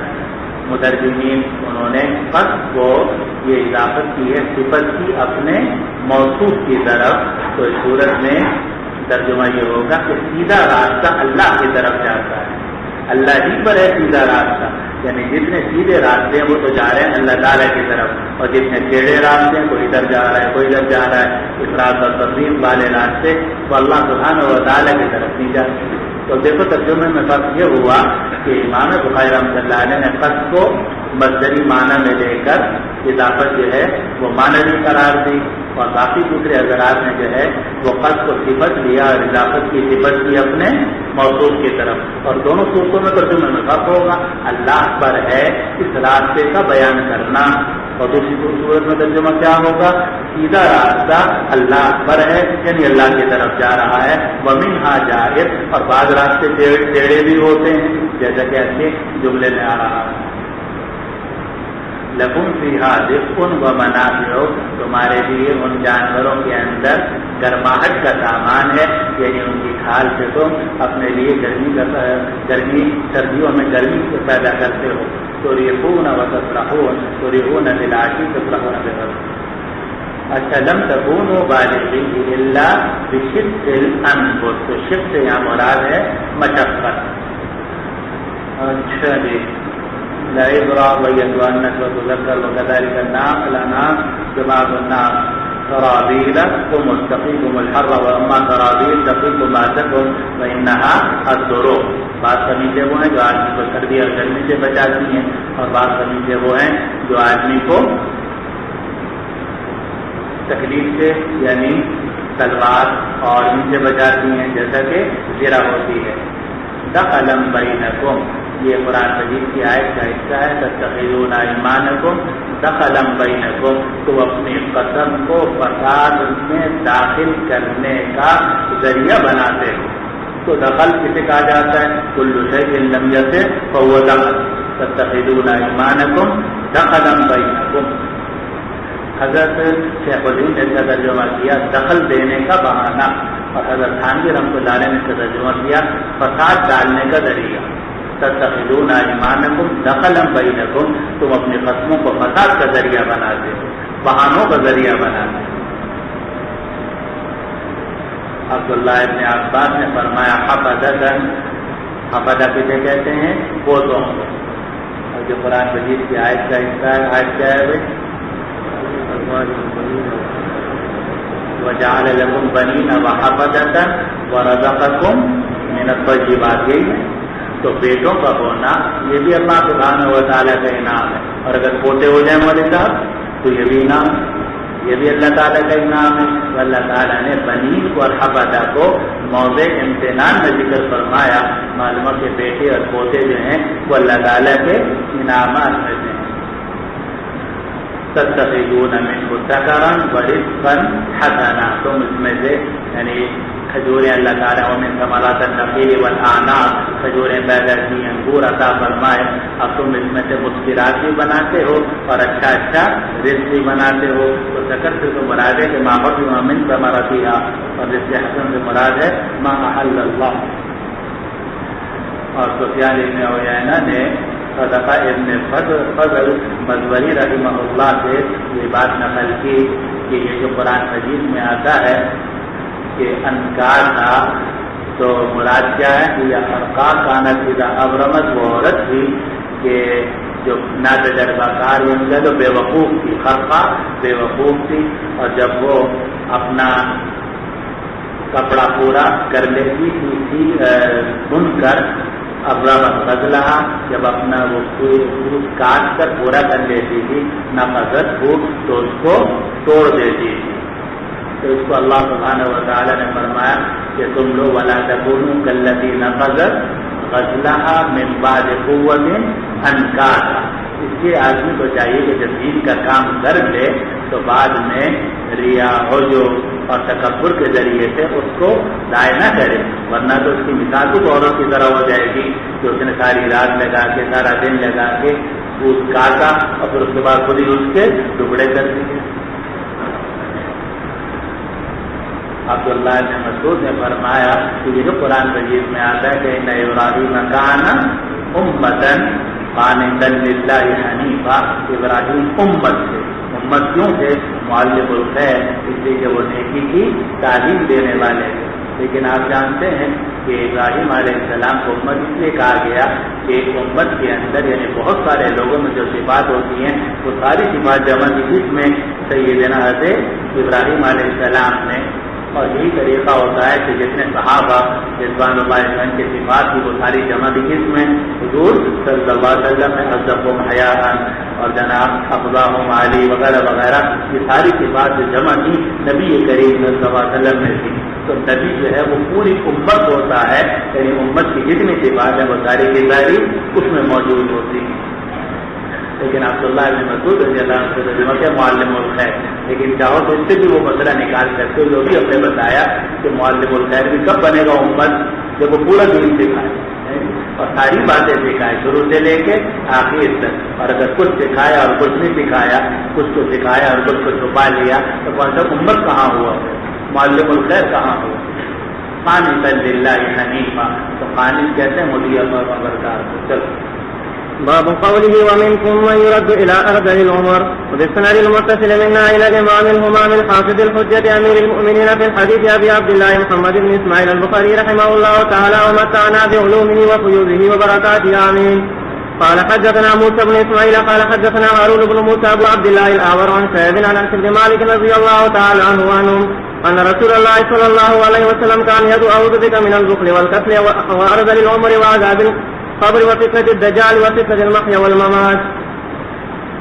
مترجمین انہوں نے قصد کو یہ اضافت کی ہے صفت کی اپنے موصوف کی طرف. تو اس صورت میں ترجمہ یہ ہوگا کہ سیدھا راستہ اللہ کی طرف جاتا ہے, اللہ ہی پر ہے سیدھا راستہ. یعنی جتنے سیدھے راستے ہیں وہ تو جا رہے ہیں اللہ تعالیٰ کی طرف, اور جتنے ٹیڑھے راستے ہیں کوئی ادھر جا رہا ہے کوئی ادھر جا رہا ہے, افراط اور تفریح والے راستے تو اللہ سبحانہ و تعالیٰ کی طرف نہیں جاتے. تو دیکھو ترجمے میں فرق یہ ہوا کہ امام بخاری رحمۃ اللہ علیہ نے قصد کو مصدری معنی میں لے کر اضافت جو ہے وہ معنوی قرار دی, اور باقی دوسرے حضرات نے جو ہے وہ قصد کو صفت لیا اور اضافت کی صفت کی اپنے موصوف کی طرف. اور دونوں صورتوں میں ترجمے میں فرق ہوگا. اللہ پر ہے اس راستے کا بیان کرنا, اور دوسری صورت میں ترجمہ کیا ہوگا سیدھا راستہ اللہ پر ہے یعنی اللہ کی طرف جا رہا ہے. ومنہا جائر, اور بعض راستے ٹیڑھے بھی ہوتے ہیں جیسا کہ ایسے جملے میں آ رہا ہے. لکم فیہا رزق و منافع, تمہارے لیے ان جانوروں کے اندر گرماہٹ کا سامان ہے, یعنی ان کی کھال سے تم اپنے لیے گرمی سردیوں میں گرمی پیدا کرتے ہو. تریحون و تفرحون, تریحون بالعشی تفرحون بالغداۃ. اچھا لم تکونوا بالغیہ الا بشق الانفس, تو شق سے یہاں مراد ہے مشقت. اچھا جی لعبرا ویدوانت وتذکر وکذلک الانعام جماعت الناس سرابیل تم مستقیکم الحر واما سرابیل تقیکم باسکم وانہا الدروع. بعض قمیضیں وہ ہیں جو آدمی کو سردی اور گرمی سے بچاتی ہیں, اور بعض قمیضیں وہ ہیں جو آدمی کو تکلیف سے یعنی تلوار اور ان سے بچاتی ہیں جیسا کہ زرہ ہوتی ہے. دخلا بینکم, یہ قرآن مجید کی آیت کا حصہ ہے. تتخذون ایمانکم دخلا بینکم, تو اپنی قسم کو فساد میں داخل کرنے کا ذریعہ بناتے ہو. تو دخل کسے کہا جاتا ہے؟ کل شیء لم یصح فهو دخل. تتخذون ایمانکم دخلا بینکم. حضرت شیخ الدین نے اس کا ترجمہ کیا دخل دینے کا بہانہ, اور حضرت تھانوی رحمۃ اللہ علیہ نے اس کا ترجمہ کیا فساد ڈالنے کا ذریعہ. تتخذون ایمانکم دخلا بینکم, تم اپنی قسموں کو فساد کا ذریعہ بناتے ہو, بہانوں کا ذریعہ بناتے ہو. عبداللہ ابن عباس نے فرمایا حفدتن, حفدہ کسے کہتے ہیں؟ پوتوں کو. اور جو قرآن مجید کی آیت کا حصہ ہے, آیت کیا ہے بھائی؟ وجعل لکم بنین وحفدۃ ورزقکم من الطیبات. یہی ہے. تو بیٹوں کا ہونا یہ بھی اللہ سبحانہ و تعالیٰ کا انعام ہے, اور اگر پوتے ہو جائیں والے صاحب تو یہ بھی انعام ہے, یہ بھی اللہ تعالیٰ کا انعام ہے. تو اللہ تعالیٰ نے بنین اور حفدہ کو موضع امتنان میں ذکر فرمایا. معلوم کے بیٹے اور پوتے جو ہیں وہ اللہ تعالیٰ کے انعامات میں سے ہیں. تتخذون منه سکرا ورزقا حسنا, تم اس میں سے یعنی کھجوریں اللہ تعالیٰ ومن ثمرات النخیل والاعناب, کھجوریں پیدا کی, انگور عطا فرمائے. اب تم اس میں سے مسکرات بھی بناتے ہو اور اچھا اچھا رزق بھی بناتے ہو. تو سکر سے تو مراد ہے کہ ما حرم من ثمرتها, اور رزق حسن سے مراد ہے ما احل اللہ. اور سفیان ابن عیینہ نے صدقہ ابن فضل مزوری رحمہ اللہ سے یہ بات نقل کی کہ یہ جو قرآن مجید میں آتا ہے کہ انکار تھا, تو مراد کیا ہے؟ یہ ارقا کانت اذا ابرمت, وہ عورت تھی کہ جو نا تجربہ کار ان کا جو بے وقوف تھی، خرقہ بے وقوف تھی، اور جب وہ اپنا کپڑا پورا کر لیتی تھی بن کر، ابرم غزلہ، جب اپنا وہ کاٹ کر پورا کر لیتی تھی، نقضت ہو تو اس کو توڑ دیتی تھی. تو اس کو اللہ سبحانہ و تعالی نے فرمایا کہ تم لوگ ولا تکونوا کالتی نقضت غزلہا من بعد قوت انکاثا. اس لیے آدمی کو چاہیے کہ جب دین کا کام کر لے تو بعد میں ریا عجب اور تکبر کے ذریعے سے اس کو ضائع نہ کرے، ورنہ تو اس کی مثال تو عورت کی طرح ہو جائے گی کہ اس نے ساری رات لگا کے سارا دن لگا کے اس کاٹا اور پھر اس کے بعد خود ہی اس کے ٹکڑے کر دیے. عبداللہ بن مسعود نے فرمایا کہ یہ جو قرآن مجید میں آتا ہے کہ ان ابراہیم کان امۃ قانتا للہ حنیفا، ابراہیم امت سے، امت کیوں تھے؟ معلم الخیر، اس لیے کہ وہ نیکی کی تعلیم دینے والے تھے. لیکن آپ جانتے ہیں کہ ابراہیم علیہ السلام کو امت اس لیے کہا گیا کہ ایک امت کے اندر یعنی بہت سارے لوگوں میں جو صفات ہوتی ہیں وہ ساری صفات جمع کی، جس میں سیدنا حضرت ابراہیم علیہ السلام نے. اور یہی طریقہ ہوتا ہے کہ جتنے صحابہ رضوان اللہ علیہم کی صفات کی وہ ساری جمع کی، جس میں حضور صلی اللہ علیہ وسلم نے حضرتهم حیاء اور جناب افضاهم علی وغیرہ وغیرہ، یہ ساری صفات جو جمع کی نبی کریم صلی اللہ علیہ وسلم نے کی. تو نبی جو ہے وہ پوری امت ہوتا ہے، یعنی امت کی جتنی صفات ہیں وہ ساری کی ساری اس میں موجود ہوتی ہیں. لیکن عبداللہ بن مسعود رضی اللہ عنہ کے معلم الخیر، لیکن چاہو تو اس سے بھی وہ مسئلہ نکال سکتے جو بھی ہم نے بتایا کہ معلم الخیر بھی کب بنے گا امت جب وہ پورا دین سکھائے اور ساری باتیں سکھائے شروع سے لے کے آخر تک. اور اگر کچھ سکھایا اور کچھ نہیں سکھایا، کچھ کو سکھایا اور کچھ کو چھپا لیا تو کون سا امت کہاں ہوا، معلم الخیر کہاں ہوا؟ قانتا للہ حنیفا، تو قانت کہتے ہیں مولوی اور خبردار کو. چلو باب قوله ومنكم من يرد إلى أرذل العمر. وبالسند المتصل منا إلى الإمام الهمام الحافظ الحجة أمير المؤمنين في الحديث أبي عبد الله محمد بن إسماعيل البخاري رحمه الله تعالى ومتعنا بعلومه وفيوضه وبركاته آمين. قال حدثنا موسى بن إسماعيل قال حدثنا هارون بن موسى أبو عبد الله الأعور عن سعيد عن أنس بن مالك رضي الله تعالى عنه وعنهم أن رسول الله صلى الله عليه وسلم كان يدعو أعوذ بك من البخل والكسل وأرذل العمر وعذاب قبر وفتنة الدجال وفتنة المحيا والممات.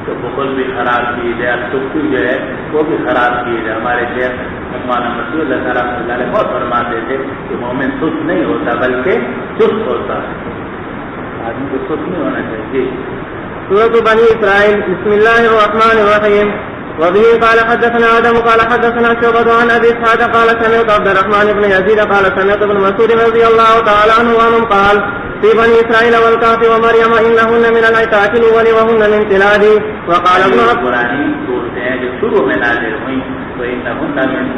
تو بخل بھی خراب چیز ہے، سستی جو ہے وہ بھی خراب چیز ہے. ہمارے شیخ مولانا مسعود اللہ رحمۃ اللہ علیہ بہت فرماتے تھے کہ مومن سست نہیں ہوتا بلکہ چست ہوتا ہے، آدمی کو سست نہیں ہونا چاہیے. سورة بني إسرائيل. بسم الله الرحمن الرحيم. وبه قال حدثنا آدم قال حدثنا شعبة عن أبي إسحاق قال سمعت عبد الرحمن بن يزيد قال سمعت ابن مسعود رضي الله تعالى عنه وعنهم قال في بني إسرائيل والكهف ومريم إنهن من العتاق الأول وهن من تلاد. وقال ابن عباس بولتے ہیں جو شروع میں نازل ہوئی تو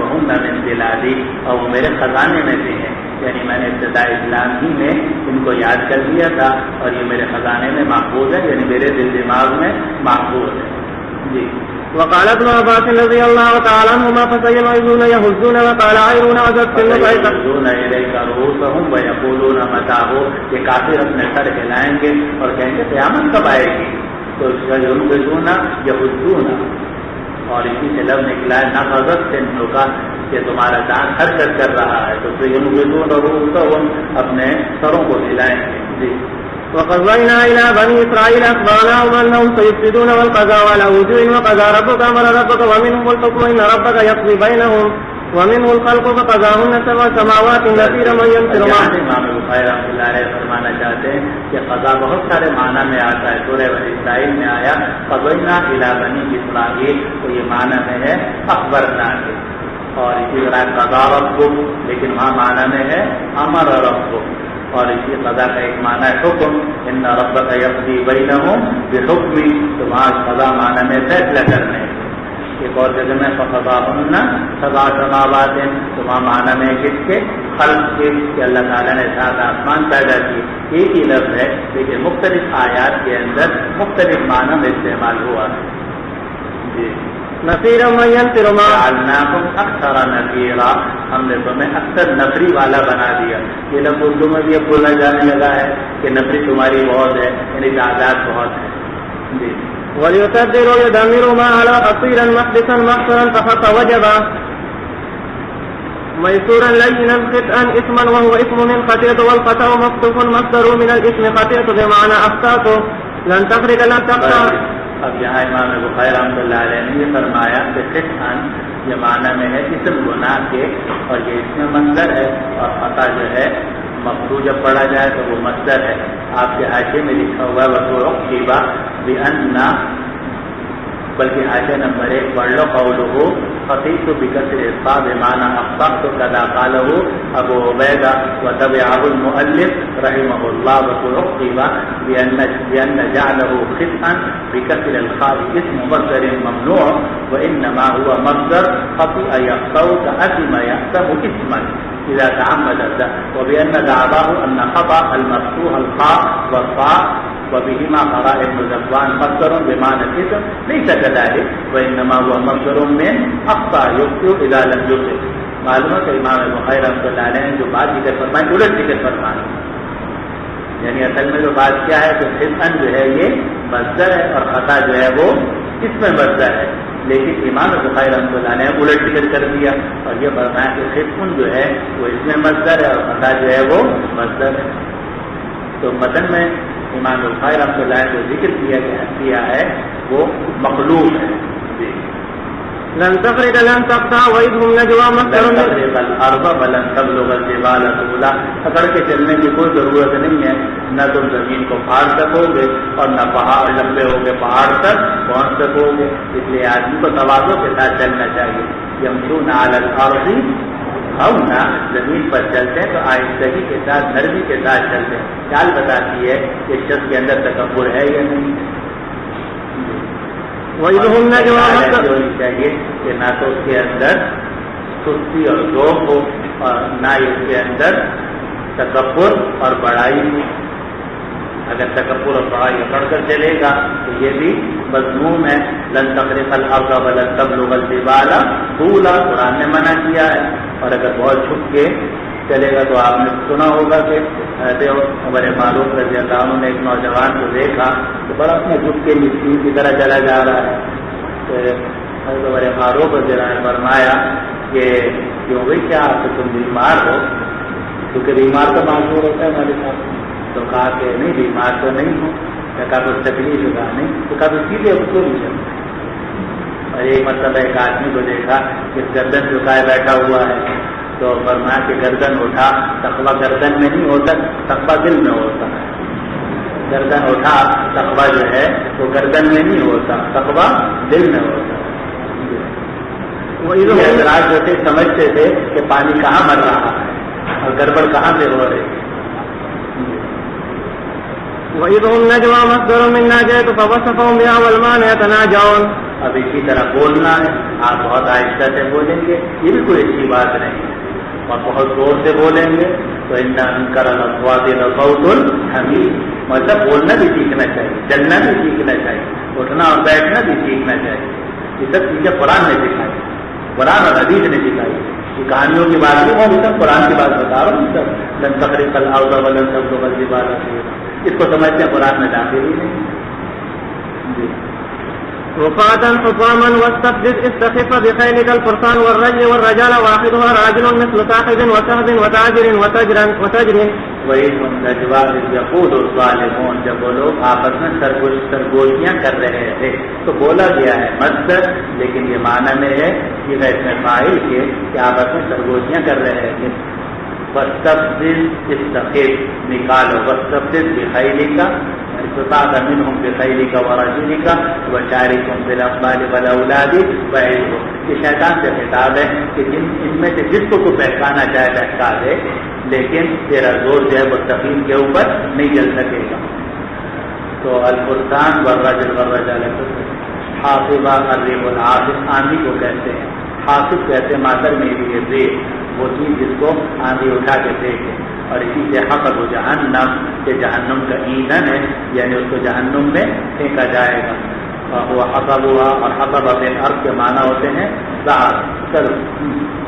وهن من تلاد، اور وہ میرے خزانے میں سے ہیں، یعنی میں نے ابتداء اسلام ہی میں ان کو یاد کر دیا تھا اور یہ میرے خزانے میں محفوظ ہے، یعنی میرے دل دماغ میں محفوظ ہے. جی. وقال ابن عباس رضي الله تعالى عنهما فسينعزون يهزون وقال عيرون ويهزون إليك رؤوسهم ويقولون متاه، کہ کافر اپنے سر ہلائیں گے اور کہیں گے قیامت کب آئے گی. تو ينغزون يهزون، اور اسی سے لفظ نکلا ہے نقضت سے کا کہ تمہارا جان حرکت کر رہا ہے، تو ينغزون رؤوسهم اپنے سروں کو ہلائیں گے. جی. وقضينا إلى بني إسرائيل أخبرناهم أنهم سيفسدون والقضاء على وجوه وقضى ربك أمر ربك ومنهم الحكم إن ربك يقضي بينهم ومنه الخلق فقضاهن سبع سماوات نذيرا من ينكر ما. امام بخاری رحمۃ اللہ علیہ فرمانا چاہتے ہیں کہ قضا بہت سارے معنی میں آتا ہے. سورہ بنی اسرائیل میں آیا قضینا الی بنی اسرائیل، تو یہ معنی میں ہے اخبرنا کے، اور اسی طرح قضا ربک، لیکن وہاں معنی میں ہے امر ربک. اور اسی قضا کا ایک معنی ہے حکم، ان ربک یقضی بینہم بحکم، تو وہاں قضا معنی میں فیصلہ کرنے. ایک اور جگہ میں فقضاہن سبع سماوات، تو وہاں معنی میں کس کے؟ خلق کے، کہ اللہ تعالیٰ نے 7 آسمان پیدا کیے. ایک ہی لفظ ہے لیکن مختلف آیات کے اندر مختلف معنی میں استعمال ہوا. جی. نذیرا من ينذر ما جعلناکم اکثر نذیرا، ہم نے تمہیں اکثر نفری والا بنا دیا. یہ لفظ اردو میں بھی اب بولا جانے لگا ہے کہ نفری تمہاری بہت ہے، یعنی تعداد بہت ہے. جی وليكبر يدمر ما على قصيرا محدثا محصرا فخط وجبا ميسورا لينا خطئا اسما وهو اسم من خطيئة والخطأ مفتوح مصدر من الاسم خطيئة بمعنى أخطأت لن تخرج لن تقطع. اب یہاں امام بخاری رحمۃ اللہ علیہ نے یہ فرمایا کہ خطئن یہ معنی میں ہے اسم گناہ کے اور یہ اس میں مصدر ہے اور خطا جو ہے مفعول جب پڑھا جائے تو وہ مصدر ہے. آپ کے حاشیے میں لکھا ہوا ہے وَتُعْقِبَ بِأَنَّ بلکہ حاشیہ نمبر 1 پڑھ لو قولہ خطیت بکسر الصاد بمعنى اخطأت كذا قاله ابو عبیدہ وتبعه المؤلف رحمه الله وتعقب بأن جعله خطئا بكسر الخاء اسم مصدر ممنوع وانما هو مصدر خطئ يخطئ كأثم يأثم اسما اذا تعمد وبأن دعواه ان خطأ المفتوح الخاء والصاء وبهما قراء ابن ذكوان مصدر بمعنى الاسم ليس كذلك وانما هو مصدر من اخطا يخطئ اذا لم يخطئ. معلوم ہے کہ امام بخاری رحمۃ اللہ علیہ نے جو بات ذکر فرمائی الٹ ذکر فرمائی، یعنی اصل میں جو بات کیا ہے کہ خطئن جو ہے یہ مصدر ہے اور خطا جو ہے وہ اس میں مصدر ہے، لیکن امام بخاری رحمۃ اللہ علیہ نے الٹ ذکر کر دیا اور یہ فرمایا کہ خطئن جو ہے وہ اس میں مصدر ہے اور خطا جو ہے وہ مصدر ہے. تو متن میں امام بخاری رحمۃ اللہ علیہ جو ذکر کیا ہے وہ مقلوب ہے. جی لن تخرج لن تقطع وإذهم نجوى مصدر لن تخرج الارض ولن تبلغ الجبال طولا. پکڑ کے چلنے کی کوئی ضرورت نہیں ہے، نہ تم زمین کو پھاڑ سکو گے اور نہ پہاڑ لمبے ہو کے پہاڑ تک پہنچ سکو گے، اس لیے آدمی کو توازن کے ساتھ چلنا چاہیے. یمشون علی الارض ہونا زمین پر چلتے ہیں تو آہستگی کے ساتھ نرمی کے ساتھ چلتے ہیں. چال بتاتی ہے کہ شخص کے اندر تکبر ہے یا نہیں. وَإِذْهُمْ نَجْوَى ہونی چاہیے کہ نہ تو اس کے اندر سستی اور ذوق ہو اور نہ اس کے اندر تکبر اور بڑائی ہو. اگر تکبر اور بڑائی اکڑ کر چلے گا تو یہ بھی مذموم ہے. لن تخرق الارض ولن تبلغ الجبال طولا قرآن نے منع کیا ہے. اور اگر بہت چھپ کے چلے گا تو آپ نے سنا ہوگا کہ ہمارے معروف رضی اللہ عنہ نے ایک نوجوان کو دیکھا تو بڑا اپنے جھک کے مسکین کی طرح چلا جا رہا ہے. ہمارے معروف رضی اللہ نے فرمایا کہ کیوں بھائی کیا تم بیمار ہو؟ کیونکہ بیمار تو معذور ہوتا ہے ہمارے ساتھ. تو کہا کہ نہیں بیمار تو نہیں ہوں. کہا کچھ تکلیف ہوگا نہیں تو کبھی سیدھے اس کو نہیں چلتا. اور ایک مرتبہ ایک آدمی کو دیکھا کہ گردن جھکائے بیٹھا ہوا ہے تو فرمایا کہ گردن اٹھا. تقویٰ گردن میں نہیں ہوتا، تقویٰ دل میں ہوتا ہے. گردن اٹھا تقویٰ جو ہے وہ گردن میں نہیں ہوتا، تقویٰ دل میں ہوتا ہے. وہ حضرات جو تھے سمجھتے تھے کہ پانی کہاں مر رہا ہے اور گڑبڑ کہاں سے ہو رہی ہے. وَإِذْهُمْ نَجْوَى مَصْدَرٌ مِنْ نَاجَيْتُ فَوَصَفَهُمْ بِهَا وَالْمَانَ يَتَنَاجَوْنَ. اب اسی طرح بولنا ہے، آپ بہت آہستہ سے بولیں گے یہ بھی کوئی اچھی بات نہیں ہے، اور بہت زور سے بولیں گے تو إِنَّ أَنكَرَ الْأَصْوَاتِ لَصَوْتُ الْحَمِيرِ. مطلب بولنا بھی سیکھنا چاہیے، چلنا بھی سیکھنا چاہیے، اٹھنا اور بیٹھنا بھی سیکھنا چاہیے. یہ سب چیزیں قرآن نے سکھائی، قرآن اور حدیث نے سکھائی. یہ کہانیوں کی بات نہیں، میں سب قرآن کی بات بتا رہا ہوں. سب لن تخرق الارض ولن تبلغ الجبال طولا اس کو سمجھتے ہیں قرآن میں داخل ہی نہیں. رفعة حطاما واستبدد استخف بخيلك الفرسان والرجل والرجال واحدها راجل مثل صاحب وسهب وتاجر وتجر. وَإِذْهُمْ نَجْوَى إِذْ يَقُولُ الظَّالِمُونَ. جب وہ لوگ آپس میں سرگوشیاں کر رہے تھے تو بولا گیا ہے مصدر، لیکن یہ معنی میں ہے یہ اسم فاعل کے کہ آپس میں سرگوشیاں کر رہے تھے. واستبدل استخف نکالو، واستبدل بخیلک استطاعت منهم بخیلک ورجلک وشارکهم فی الاموال والاولاد وعظهم. یہ شیطان سے خطاب ہے کہ ان میں سے جس کو تو بہکانا چاہے بہکا دے، لیکن تیرا زور جو ہے وہ تقیم کے اوپر نہیں چل سکے گا. تو الفرسان والرجل والرجال حافظہ الریم العاصف آندھی کو کہتے ہیں، حافظ کہتے ہیں مادر میں بھی یہ ریح وہ چیز جس کو آندھی اٹھا کے پھینکے. اور اسی سے حقب جہنم کہ جہنم کا ایندھن ہے، یعنی اس کو جہنم میں پھینکا جائے گا. وہ حقب ہوا اور حقب اپنے ارض کے معنی ہوتے ہیں سار. چلو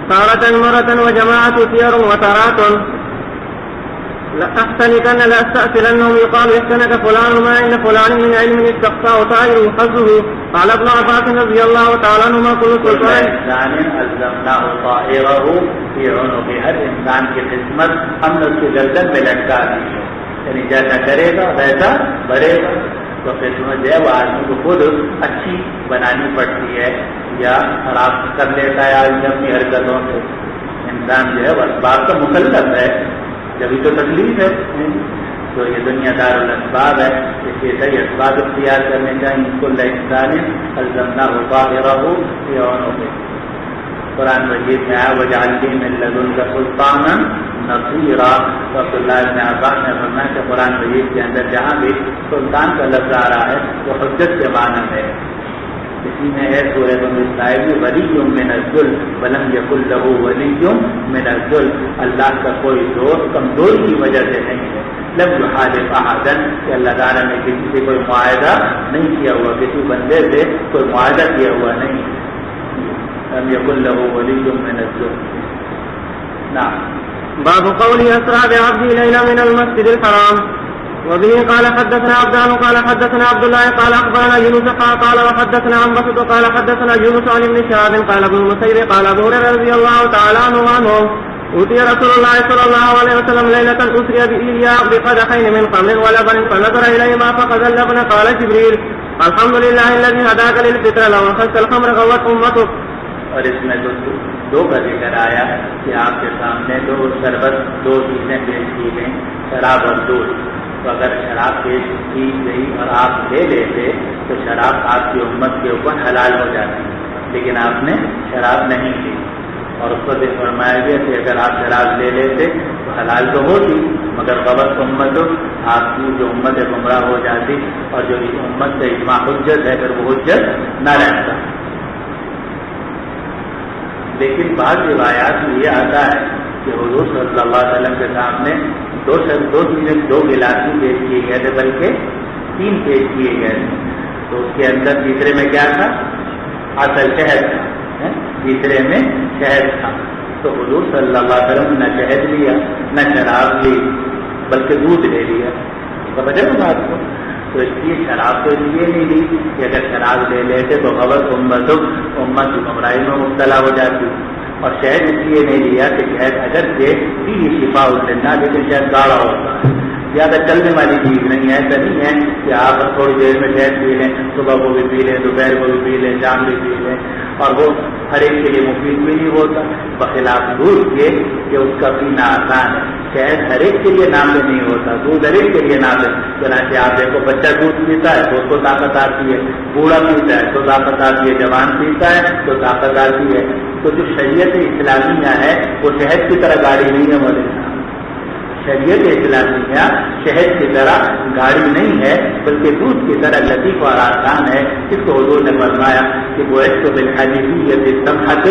تارة مرة وجماعة سير وترات لأحسنكن لأستأثرنهم يقال احسنك فلان ما عند فلان من علم استقصى طائر حظه. قال ابن عباس رضي الله تعالى عنهما كل سلطان انسان الزمناه طائره في عنقه. ہر انسان کی قسمت ہم نے اس کی گردن میں لٹکا دی ہے، یعنی جیسا کرے گا ویسا بڑھے گا. تو قسمت جو ہے وہ آدمی کو خود اچھی بنانی پڑتی ہے یا خراب کر لیتا ہے آدمی اپنی حرکتوں سے. انسان جو ہے وہ اسباب کا مکلف ہے، جبھی تو تکلیف ہے. تو یہ دنیا دار الاسباب ہے، اس لیے صحیح اسباب اختیار کرنے چاہیے. کل انسان الزمناه طائره في عنقه. قرآن مجید میں آیا وجعل لي من لدنك سلطانا نصيرا. تو عبداللہ ابن عباس نے فرمایا کہ قرآن مجید کے اندر جہاں بھی سلطان کا لفظ آ رہا ہے وہ حجت کے معنی ہے. اسی میں ہے سورہ بنی اسرائیل میں ولی من الذل ولم یکن له ولی من الذل. اللہ کا کوئی دوست کمزوری کی وجہ سے نہیں ہے. لم یحالف احدا کہ اللہ تعالیٰ نے کسی سے کوئی معاہدہ نہیں کیا ہوا، کسی بندے سے کوئی معاہدہ کیا ہوا نہیں. لم یکن له ولی من الذل. نعم. باب قول اسرى بعبده ليلا من المسجد الحرام. وبه قال حدثنا عبدان قال حدثنا عبد الله قال اخبرنا يونس قال وحدثنا عن بسط قال حدثنا يونس عن ابن شهاب قال ابن المسيب قال ابو هريره رضي الله تعالى عنه اوتي رسول الله صلى الله عليه وسلم ليله اسري بإياه بقدحين من خمر ولبن فنظر اليهما فقد اللبن قال جبريل الحمد لله الذي هداك للفطر لو اخذت الخمر غوت امتك. اور اس میں دو کا ذکر آیا کہ آپ کے سامنے دو چیزیں پیش کی گئیں، شراب اور دودھ. تو اگر شراب پیش کی گئی اور آپ لے لیتے تو شراب آپ کی امت کے اوپر حلال ہو جاتی، لیکن آپ نے شراب نہیں لی. اور اس پر فرمایا گیا کہ اگر آپ شراب لے لیتے تو حلال تو ہوتی، مگر غلط امت آپ کی جو امت ہے گمراہ ہو جاتی، اور جو اس امت سے اجماع حجت ہے پھر وہ حجت نہ رہتا. لیکن بعض روایات میں یہ آتا ہے کہ حضور صلی اللہ علیہ وسلم کے سامنے دو گلاس پیش کیے گئے تھے، بلکہ 3 پیش کیے گئے تھے. تو اس کے اندر تیسرے میں کیا تھا؟ اصل شہد تھا. تیسرے میں شہد تھا. تو حضور صلی اللہ علیہ وسلم نے نہ شہد لیا نہ شراب لی بلکہ دودھ لے لیا. سمجھے نا بات کو؟ تو اس لیے شراب تو اس لیے نہیں لی کہ اگر شراب لے لیتے تو غلط امت کی گمراہی میں مبتلا ہو جاتی. اور شہد اس لیے نہیں لیا کہ شہد اگر سے بھی شفا ہونا، لیکن شہد گاڑھا ہوتا ہے، زیادہ چلنے والی چیز نہیں ہے. ایسا نہیں ہے کہ آپ تھوڑی دیر میں شہد پی لیں، صبح کو بھی پی لیں، دوپہر کو بھی پی لیں، شام بھی پی لیں، اور وہ ہر ایک کے لیے مفید بھی نہیں ہوتا. بخلاف دودھ کے کہ اس کا پینا آسان ہے. شہد ہر ایک کے لیے نافع نہیں ہوتا، دودھ ہر ایک کے لیے نافع. چنانچہ آپ دیکھو بچہ دودھ پیتا ہے تو اس کو طاقت آتی ہے، بوڑھا پیتا ہے تو طاقت آتی ہے، جوان پیتا ہے تو طاقت آتی ہے. تو جو شریعت اسلامیہ ہے وہ شہد کی طرح گاڑی نہیں ہے. ہمارے شریعت اسلامیہ شہد کی طرح گاڑی نہیں ہے، بلکہ دودھ کی طرح لطیف اور آسان ہے. اس کو حضور نے فرمایا کہ وہ ایک تو بالحدیثیت سمحت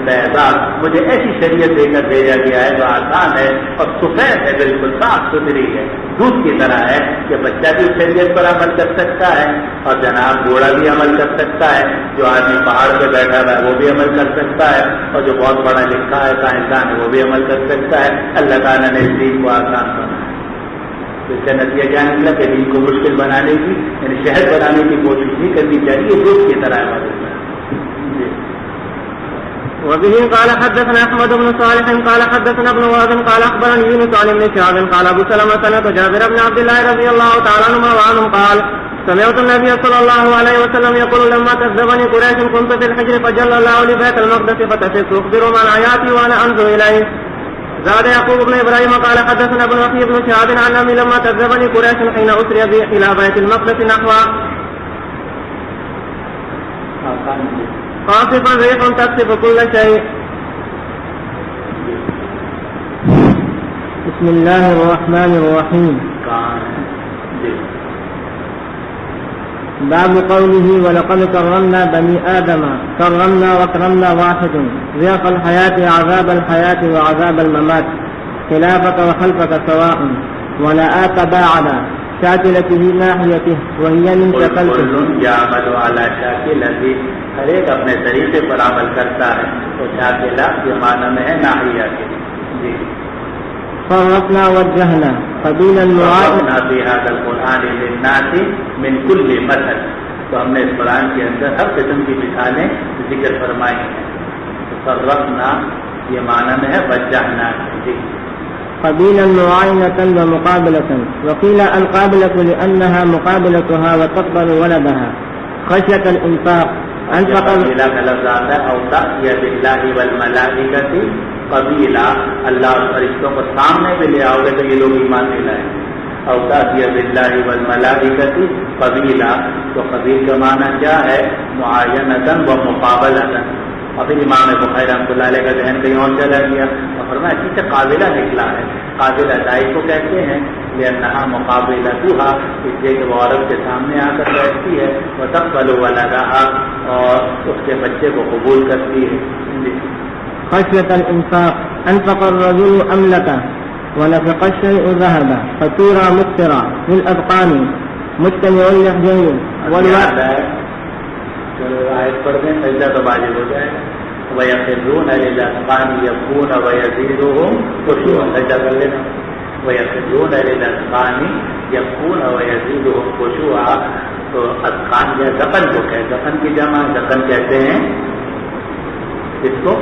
بیضاء، مجھے ایسی شریعت دے کر بھیجا گیا ہے جو آسان ہے اور سفید ہے، بالکل صاف ستھری ہے، دودھ کی طرح ہے کہ بچہ بھی شریعت پر عمل کر سکتا ہے اور جناب بوڑھا بھی عمل کر سکتا ہے. جو آدمی پہاڑ پہ بیٹھا ہوا ہے وہ بھی عمل کر سکتا ہے، اور جو بہت بڑا لکھا ہے سائنسدان ہے وہ بھی عمل کر سکتا ہے. اللہ تعالیٰ نے اس دین کو آسان بنایا. تو اس کا نتیجہ کیا نکلا کہ دین کو مشکل بنانے کی، یعنی شہر بنانے کی کوشش نہیں کرنی چاہیے، دودھ کی طرح عمل ہوتا ہے. وبه قال حدثنا احمد بن صالح قال حدثنا ابن وهب قال اخبرني يونس عن ابن شهاب قال ابو سلمة سمعت جابر بن عبد الله رضي الله تعالى عنه قال سمعت النبي صلى الله عليه وسلم يقول لما كذبني قريش كنت في الحجر فجل الله لبيت المقدس فتفت اخبرهم عن آياتي وانا انظر اليه. زاد يعقوب بن ابراهيم قال حدثنا ابن وهب بن شهاب عن ابي لما كذبني قريش حين اسري بي الى بيت المقدس نحوا قاصفا ريح تقصف كل شيء. بسم الله الرحمن الرحيم. باب قوله ولقد كرمنا بني آدم كرمنا وكرمنا واحد ضيق الحياة عذاب الحياة وعذاب الممات خلافك وخلفك سواء ولا تباعد شاكلته ناحيته وهي من شكلته. يعمل على شاكلته، ہر ایک اپنے طریقے پر عمل کرتا ہے. تو شاکلہ کے معنی میں ہے ناحیہ کے. جی فرقنا وجهنا قبيل المعاينة. فرقنا في هذا القرآن للناس من كل مثل. تو ہم نے اس قرآن کے اندر ہر قسم کی مثالیں ذکر فرمائی ہیں. فرقنا یہ معنی میں ہے وجہنا. قبيلا معاينة ومقابلة. وقيل القابلة لأنها مقابلتها وتقبل ولدها خشية الإنفاق. قبیلہ کا لفظ آتا ہے او تأتی باللہ والملائکۃ قبیلہ. اللہ اور فرشتوں کو سامنے بھی لے آؤ گے تو یہ لوگ ایمان نہیں لائیں. او تأتی باللہ والملائکۃ قبیلہ. تو قبیل کا معنی کیا ہے؟ معاینۃ و مقابلۃ. اور پھر امام بخاری رحمۃ اللہ علیہ کا ذہن کہیں اور چلا گیا اور فرمایا اسی سے قابلہ نکلا ہے. قابلہ دائی کو کہتے ہیں لأنها مقابلتها، اس لیے کہ وہ عورت کے سامنے آ کر بیٹھتی ہے. وتقبل ولدها، اور اس کے بچے کو قبول کرتی ہے. خشية الإنفاق. أنفق الرجل أملكه ونفق الشيء ذهبا فتورى مكثرا للأذقان مجتمع اللحجين والوعد. چلو آیت پڑھ دیں، سجدہ تو واجب ہو جائے. وَيَخِرُّونَ لِلْأَذْقَانِ يَبْكُونَ وَيَزِيدُهُمْ خُشُوعًا. سجدہ کر لینا. وَيَخِرُّونَ لِلْأَذْقَانِ يَبْكُونَ وَيَزِيدُهُمْ خُشُوعًا. تو اذقان یا ذقن کو کہتے ہیں. ذقن کی جمع ذقن کہتے ہیں اس کو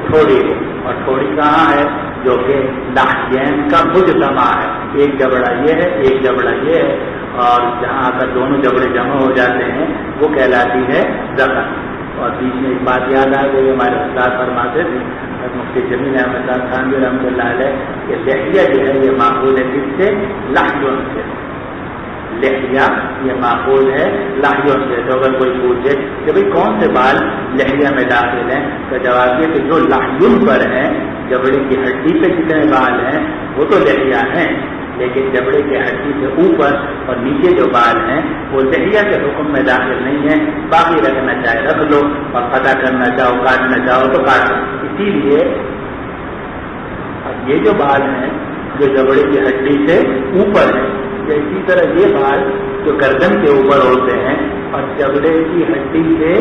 تھوڑی کو. اور تھوڑی کہاں ہے؟ جو کہ لحجین کا مجتمع ہے. ایک جبڑا یہ ہے، ایک جبڑا یہ ہے، اور جہاں آ کر دونوں جبڑے جمع ہو جاتے ہیں وہ کہلاتی ہے ذقن. اور بیچ میں ایک بات یاد آ گئی، ہمارے استاد فرماتے تھے مفتی جمیل احمد خان جی رحمۃ اللہ علیہ کہ لحیہ جو ہے یہ ماخوذ ہے کس سے؟ لحیون سے. لحیہ یہ ماخوذ ہے لحیون سے. تو اگر کوئی پوچھے کہ بھئی کون سے بال لحیہ میں داخل ہیں تو جواب یہ کہ جو لحیون پر ہیں، جبڑے کی ہڈی پہ جتنے بال ہیں وہ تو لحیہ ہیں، لیکن جبڑے کے ہڈی سے اوپر اور نیچے جو بال ہیں وہ لحیہ کے حکم میں داخل نہیں ہیں. باقی رکھنا چاہے رکھ لو، اور قطع کرنا چاہو کاٹنا چاہو تو کاٹ لو. اسی لیے اب یہ جو بال ہیں جو جبڑے کی ہڈی سے اوپر ہیں، اسی طرح یہ بال جو گردن کے اوپر ہوتے ہیں اور جبڑے کی ہڈی سے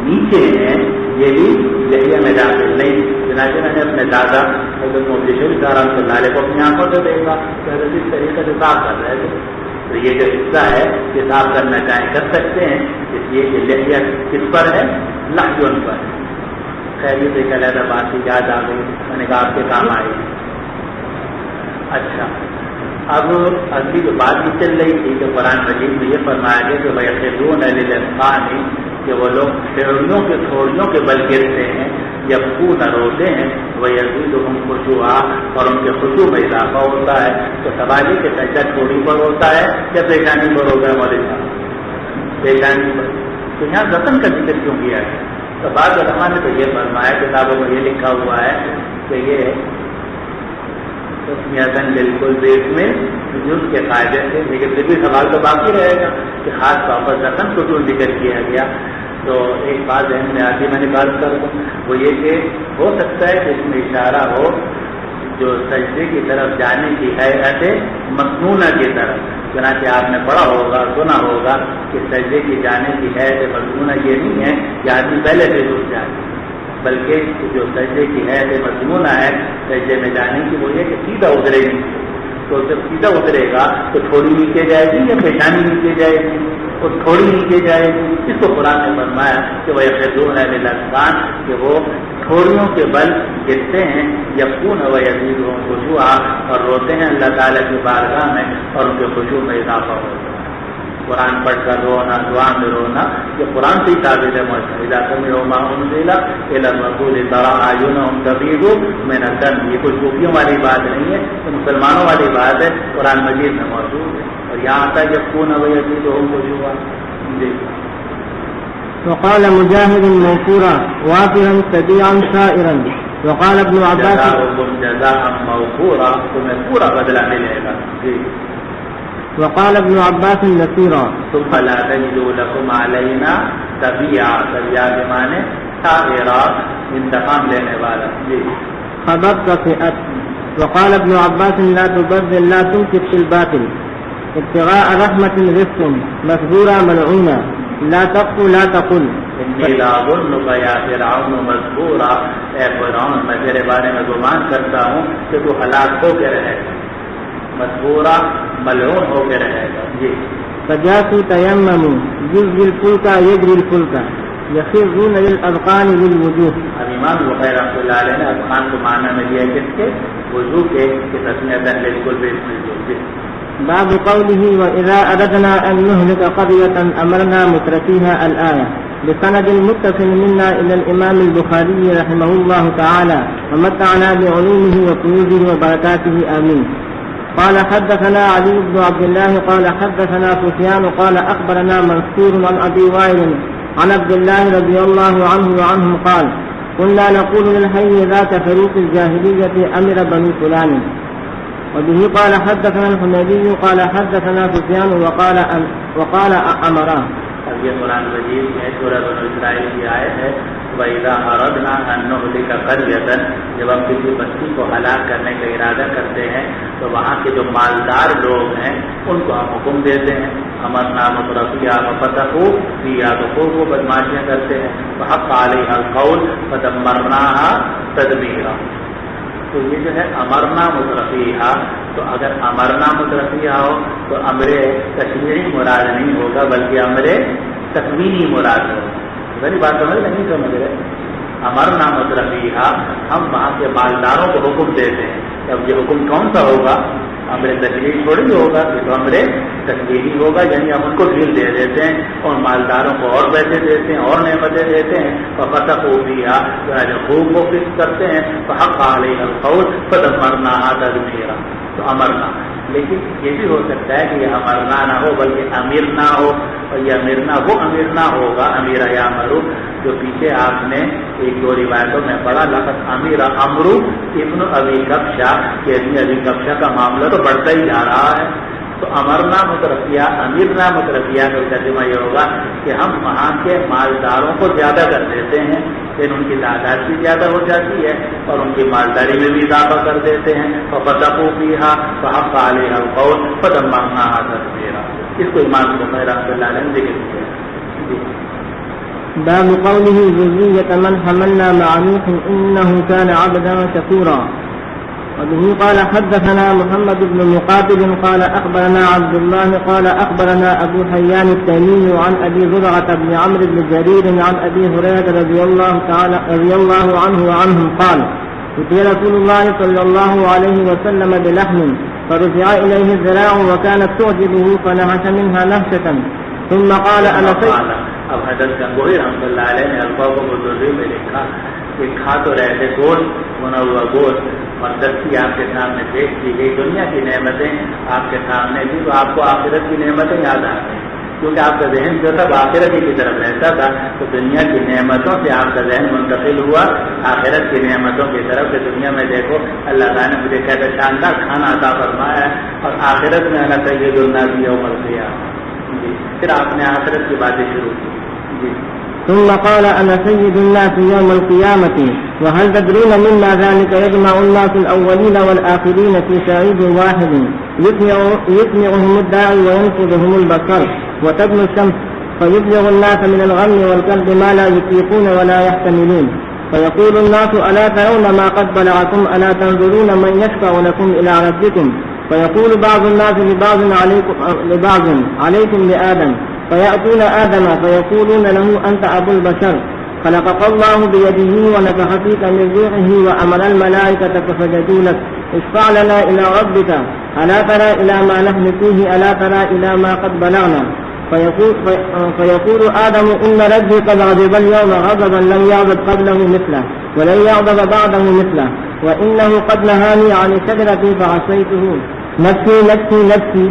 نیچے ہیں یہ بھی لحیہ میں داخل نہیں. چنانچہ میں نے اپنے دادا حضرت مفتی شریف رحمۃ اللہ علیہ کو اپنی آنکھوں سے دیکھا کہ حضرت اس طریقے سے صاف کر رہے تھے. تو یہ جو حصہ ہے یہ صاف کرنا چاہیں کر سکتے ہیں. اس لیے کہ لحیہ کس پر ہے؟ لحیون پر. خیر یہ دیکھا علیحدہ بات کی یاد آ گئی، میں نے کہا آپ کے کام آئی. اچھا، اب اگلی جو بات بھی چل رہی تھی کہ قرآن مجید میں یہ فرمایا گیا کہ وَيَخِرُّونَ لِلْأَذْقَانِ، کہ وہ لوگ تھوڑیوں کے بل گرتے ہیں، یبکون روتے ہیں، وَيَزِيدُهُمْ خُشُوعًا، اور ان کے خشوع میں اضافہ ہوتا ہے. تو سوال کہ سجدہ تھوڑی پر ہوتا ہے یا پیشانی پر ہوتا ہے؟ مولوی صاحب پیشانی پر. تو یہاں ذقن کا ذکر کیوں کیا ہے؟ تو بعض علماء نے تو یہ فرمایا، کتابوں میں یہ لکھا ہوا ہے کہ یہ بالکل دیش میں جز کے قاعدے سے، لیکن پھر بھی سوال تو باقی رہے گا کہ خاص طور پر ذقن کو کیوں ذکر کیا گیا. تو ایک بات ذہن میں آتی میں نے بات کر دوں، وہ یہ کہ ہو سکتا ہے کہ اس میں اشارہ ہو جو سجدے کی طرف جانے کی حیت مسنونہ کی طرف. چنانچہ آپ نے پڑھا ہوگا سنا ہوگا کہ سجدے کی جانے کی حیت مسنونہ یہ نہیں ہے کہ آدمی پہلے سے رک جائے، بلکہ جو سجدے کی حیت مسنونہ ہے سجدے میں جانے کی وہ یہ کہ سیدھا اترے گی. تو جب سیدھا اترے گا تو تھوڑی نیچے جائے گی یا پیشانی نیچے جائے گی؟ اور تھوڑی نیچے جائے گی. اس کو قرآن نے فرمایا کہ وَيَخِرُّونَ لِلْأَذْقَانِ، کہ وہ تھوڑیوں کے بل گرتے ہیں، یبکون وَيَزِيدُهُمْ خُشُوعًا، اور روتے ہیں اللہ تعالیٰ کی بارگاہ میں اور ان کے خشوع میں اضافہ ہوتا ہے. قرآن پڑھ کر رونا، دعا میں رونا، یہ قرآن سے ہی ثابت ہے. اذا سمعوا ما انزل الى الرسول ترى اعينهم تفيض من الدم، یہ کوئی صوفیوں والی بات نہیں ہے، یہ مسلمانوں والی بات ہے، قرآن مجید میں موجود ہے. اور یہاں تک یبکون ویزیدهم خشوعا. وقال مجاهد موفورا وافرا سبيعا سائرا. وقال ابن عباس جزاء موفورا، تمہیں پورا بدلہ ملے گا. وقال ابن عباس نصيرا. ثم لا تجدوا لكم علينا تبيعا، تبيعا بمعنی سائرا، انتقام لینے والا. خبرت فئت. وقال ابن عباس لا تبذل لا تنفق في الباطل ابتغاء رحمة رزق مفجورا ملعونا لا تقف لا تقل انی لاظنک یا فرعون مذکورا، اے فرعون میں تیرے بارے میں گمان کرتا ہوں کہ تو ہلاک ہو کے رہے گا، مذکورا ملعون ہو کے رہے گا. جی فجاسوا تيمموا يجري الفلك يجري الفلك يخرون للأذقان للوجوه. اب امام بخاری رحمۃ اللہ علیہ نے اذقان کو معنی میں دیا کس کے؟ وضو کے تسمیۃ بالکل بھی. باب قوله وإذا أردنا أن نهلك قرية أمرنا مترفيها الآية. بسند متصل منا إلى الإمام البخاري رحمه الله تعالى ومتعنا بعلومه وكنوزه وبركاته آمين. قال حدثنا علي بن عبد الله قال حدثنا سفيان قال أخبرنا منصور عن أبي وائل عن عبد الله رضي الله عنه وعنهم قال كنا نقول للحي ذات فروق الجاهلية أمر بني فلان. وبه قال حدثنا الحميدي قال حدثنا سفيان وقال أمرا. اب یہ قرآن مجید میں سورہ بنو اسرائیل کی آیت ہے وَإِذَا أَرَدْنَا أَن نُهْلِكَ قَرْيَةً، جب ہم کسی بستی کو ہلاک کرنے کا ارادہ کرتے ہیں تو وہاں کے جو مالدار لوگ ہیں ان کو ہم حکم دیتے ہیں أَمَرْنَا مُتْرَفِيهَا فَفَسَقُوا فِيهَا، تو خوب وہ بدماشیاں کرتے ہیں وَحَقَّ عَلَيْهَا الْقَوْلُ فَدَمَّرْنَاهَا تَدْمِيرًا. تو یہ جو ہے امرنا مترفیہا، تو اگر امرنا مترفیہا ہو تو امر تشریعی مراد نہیں ہوگا بلکہ امر تکوینی مراد ہوگا. میری بات سمجھ نہیں سمجھ رہے؟ امرنا مترفیہا، ہم وہاں کے مالداروں کو حکم دیتے ہیں. اب یہ حکم کون سا ہوگا؟ امر تشریعی تھوڑی ہوگا، یہ تو امر تکوینی ہوگا، یعنی ہم ان کو ڈھیل دے دیتے ہیں اور مالداروں کو اور پیسے دیتے ہیں اور نعمتیں دیتے ہیں. فَفَسَقُوا فِيهَا، جو خوب کو فسق کرتے ہیں. فَحَقَّ عَلَيْهَا الْقَوْلُ فَدَمَّرْنَاهَا تَدْمِيرًا. تو امرنا، لیکن یہ بھی ہو سکتا ہے کہ یہ امرنا نہ ہو بلکہ امیرنا ہو، اور یہ امیرنا وہ امیرنا ہوگا امیرا یا امرو جو پیچھے آپ نے ایک دو روایتوں میں پڑھا لفظ امیر امرو ابن ابی کبشہ کہ ابی کبشہ کا معاملہ تو بڑھتا ہی جا رہا ہے. تو امرنا مترفیہ امیرنا مترفیہ کا ترجمہ یہ ہوگا کہ ہم وہاں کے مالداروں کو زیادہ کر دیتے ہیں، لیکن ان کی تعداد بھی زیادہ ہو جاتی ہے اور ان کی مالداری میں بھی اضافہ کر دیتے ہیں. فَفَسَقُوا فِيهَا فَحَقَّ عَلَيْهَا الْقَوْلُ فَدَمَّرْنَاهَا تَدْمِيرًا. اس کو امام بخاری رحمۃ اللہ علیہ نے ذکر کیا. باب قوله ذرية من حملنا مع نوح إنه كان عبدا شكورا. وبه قال حدثنا محمد بن مقاتل قال أخبرنا عبد الله قال أخبرنا أبو حيان التيمي عن أبي زرعة بن عمرو بن جرير عن أبي هريرة رضي الله عنه وعنهم قال أتي رسول الله صلى الله عليه وسلم بلحم فرفع إليه الذراع وكانت تعجبه فنهش منها نهشة ثم قال أنا سيد. اب حضرت گنگوہی رحمۃ اللہ علیہ نے الفاظ کو بزرگی میں لکھا کہ کھا تو رہے تھے گوشت، بنا ہوا گوشت، اور دستی آپ کے سامنے پیش کی گئی دنیا کی نعمتیں آپ کے سامنے تھی تو آپ کو آخرت کی نعمتیں یاد آ گئی، کیونکہ آپ کا ذہن جو تھا آخرت کی طرف رہتا تھا. تو دنیا کی نعمتوں سے آپ کا ذہن منتقل ہوا آخرت کی نعمتوں کی طرف. کہ دنیا میں دیکھو اللہ تعالیٰ نے مجھے کہتا شاندار کھانا عطا فرمایا ہے، اور آخرت میں انا سید الناس یوم القیامہ. جی پھر آپ نے آخرت کی باتیں شروع کی. جی ثم قال أنا سيد الناس يوم القيامة وهل تدرون مما ذلك؟ يجمع الناس الأولين والآخرين في سعيد واحد يسمعهم الداعي وينفذهم البصر وتدنو الشمس فيبلغ الناس من الغم والكرب ما لا يطيقون ولا يحتملون فيقول الناس ألا ترون ما قد بلغكم ألا تنظرون من يشفع لكم إلى ربكم فيقول بعض الناس لبعض عليكم بآدم فيأتون آدم فيقولون له أنت أبو البشر خلقك الله بيده ونفخ فيك من روحه وأمر الملائكة فسجدوا لك اشفع لنا إلى ربك ألا ترى إلى ما نحن فيه ألا ترى إلى ما قد بلغنا فيقول آدم إن ربي قد غضب اليوم غضبا لم يغضب قبله مثله ولن يغضب بعده مثله وإنه قد نهاني عن الشجرة فعصيته نفسي نفسي نفسي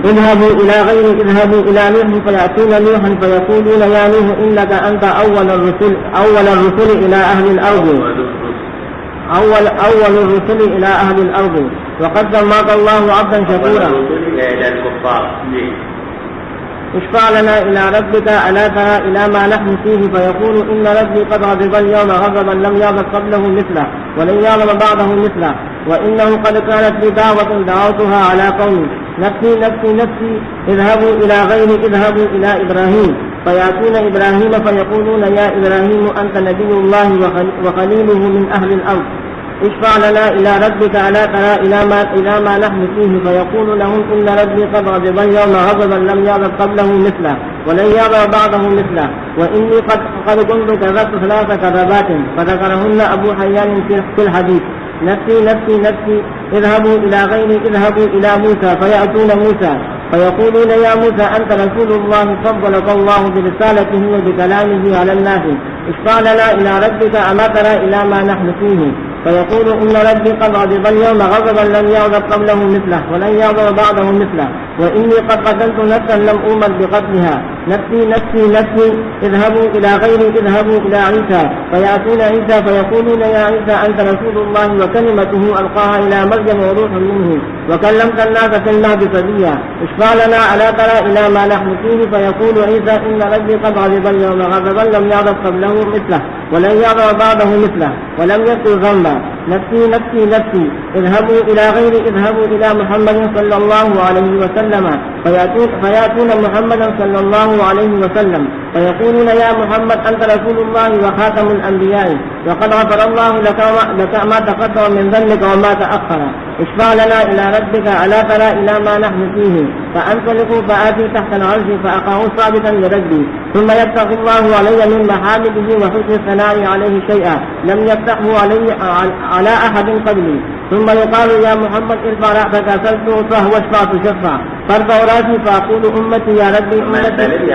اذهبوا إلى نوح فيأتون نوحا فيقولون يا نوح إنك أنت أول الرسل إلى أهل الأرض أول الرسل إلى أهل الأرض وقد سماك الله عبدا شكورا اشفع لنا إلى ربك ألا ترى إلى ما نحن فيه فيقول إن ربي قد غضب اليوم غضبا لم يغضب قبله مثله ولن يغضب بعده مثله وإنه قد كانت لي دعوة دعوتها على قومي نفسي نفسي نفسي اذهبوا إلى إبراهيم فيأتون إبراهيم فيقولون يا إبراهيم أنت نبي الله وخليله من أهل الأرض، اشفع لنا إلى ربك ألا ترى إلى ما نحن فيه، فيقول لهم إن ربي قد غضب اليوم غضبا لم يغضب قبله مثله ولن يغضب بعده مثله، وإني قد كنت كذبت 3 كذبات، فذكرهن أبو حيان في الحديث. نفسي نفسي نفسي، اذهبوا إلى غيري، اذهبوا إلى موسى، فيأتون موسى فيقولون يا موسى أنت رسول الله فضلك الله برسالته وبكلامه على الناس، اشفع لنا إلى ربك أما ترى إلى ما نحن فيه، فيقول إن ربي قد غضب اليوم غضبا لم يغضب قبله مثله ولن يغضب بعده مثله، وإني قد قتلت نفسا لم أؤمر بقتلها، نفسي نفسي نفسي، اذهبوا إلى غيري، اذهبوا إلى عيسى، فيأتون عيسى فيقولون يا عيسى أنت رسول الله وكلمته ألقاها إلى مريم وروح منه وكلمت الناس في المهد صبيا، اشفع لنا ألا ترى إلى ما نحن فيه، فيقول عيسى إن ربي قد غضب اليوم غضبا لم يغضب قبله مثله ولن يغضب بعده مثله ولم يذكر ذنبا، نفسي نفسي نفسي، اذهبوا إلى غيري، اذهبوا إلى محمد صلى الله عليه وسلم، فيأتون محمدا صلى الله عليه وسلم فيقولون يا محمد أنت رسول الله وخاتم الأنبياء وقد غفر الله لك ما تقدم من ذنبك وما تأخر، اشفع لنا إلى ربك ألا ترى إلى ما نحن فيه، فأنطلقوا فآتي تحت العرش فأقعوا ثابتا لربي، ثم يفتح الله علي من محامده وحسن الثناء عليه شيئا لم يفتحه على أحد قبلي، ثم يقال يا محمد ارفع رأسك فلتعطه واشفع تشفع، فارفع رأسي فأقول أمتي يا ربي أمتي.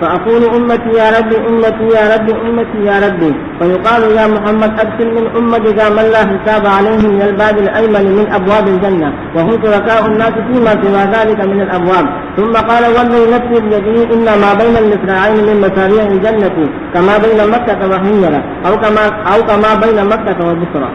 فأقول أمتي يا ربي أمتي يا ربي أمتي يا ربي، فيقال يا محمد أرسل من أمتك من لا حساب عليهم من الباب الأيمن من أبواب الجنة وهم شركاء الناس فيما سوى ذلك من الأبواب، ثم قال والذي نفسي بيده إن ما بين المصراعين من مشاريع الجنة كما بين مكة وحميرة أو كما بين مكة وبصرى.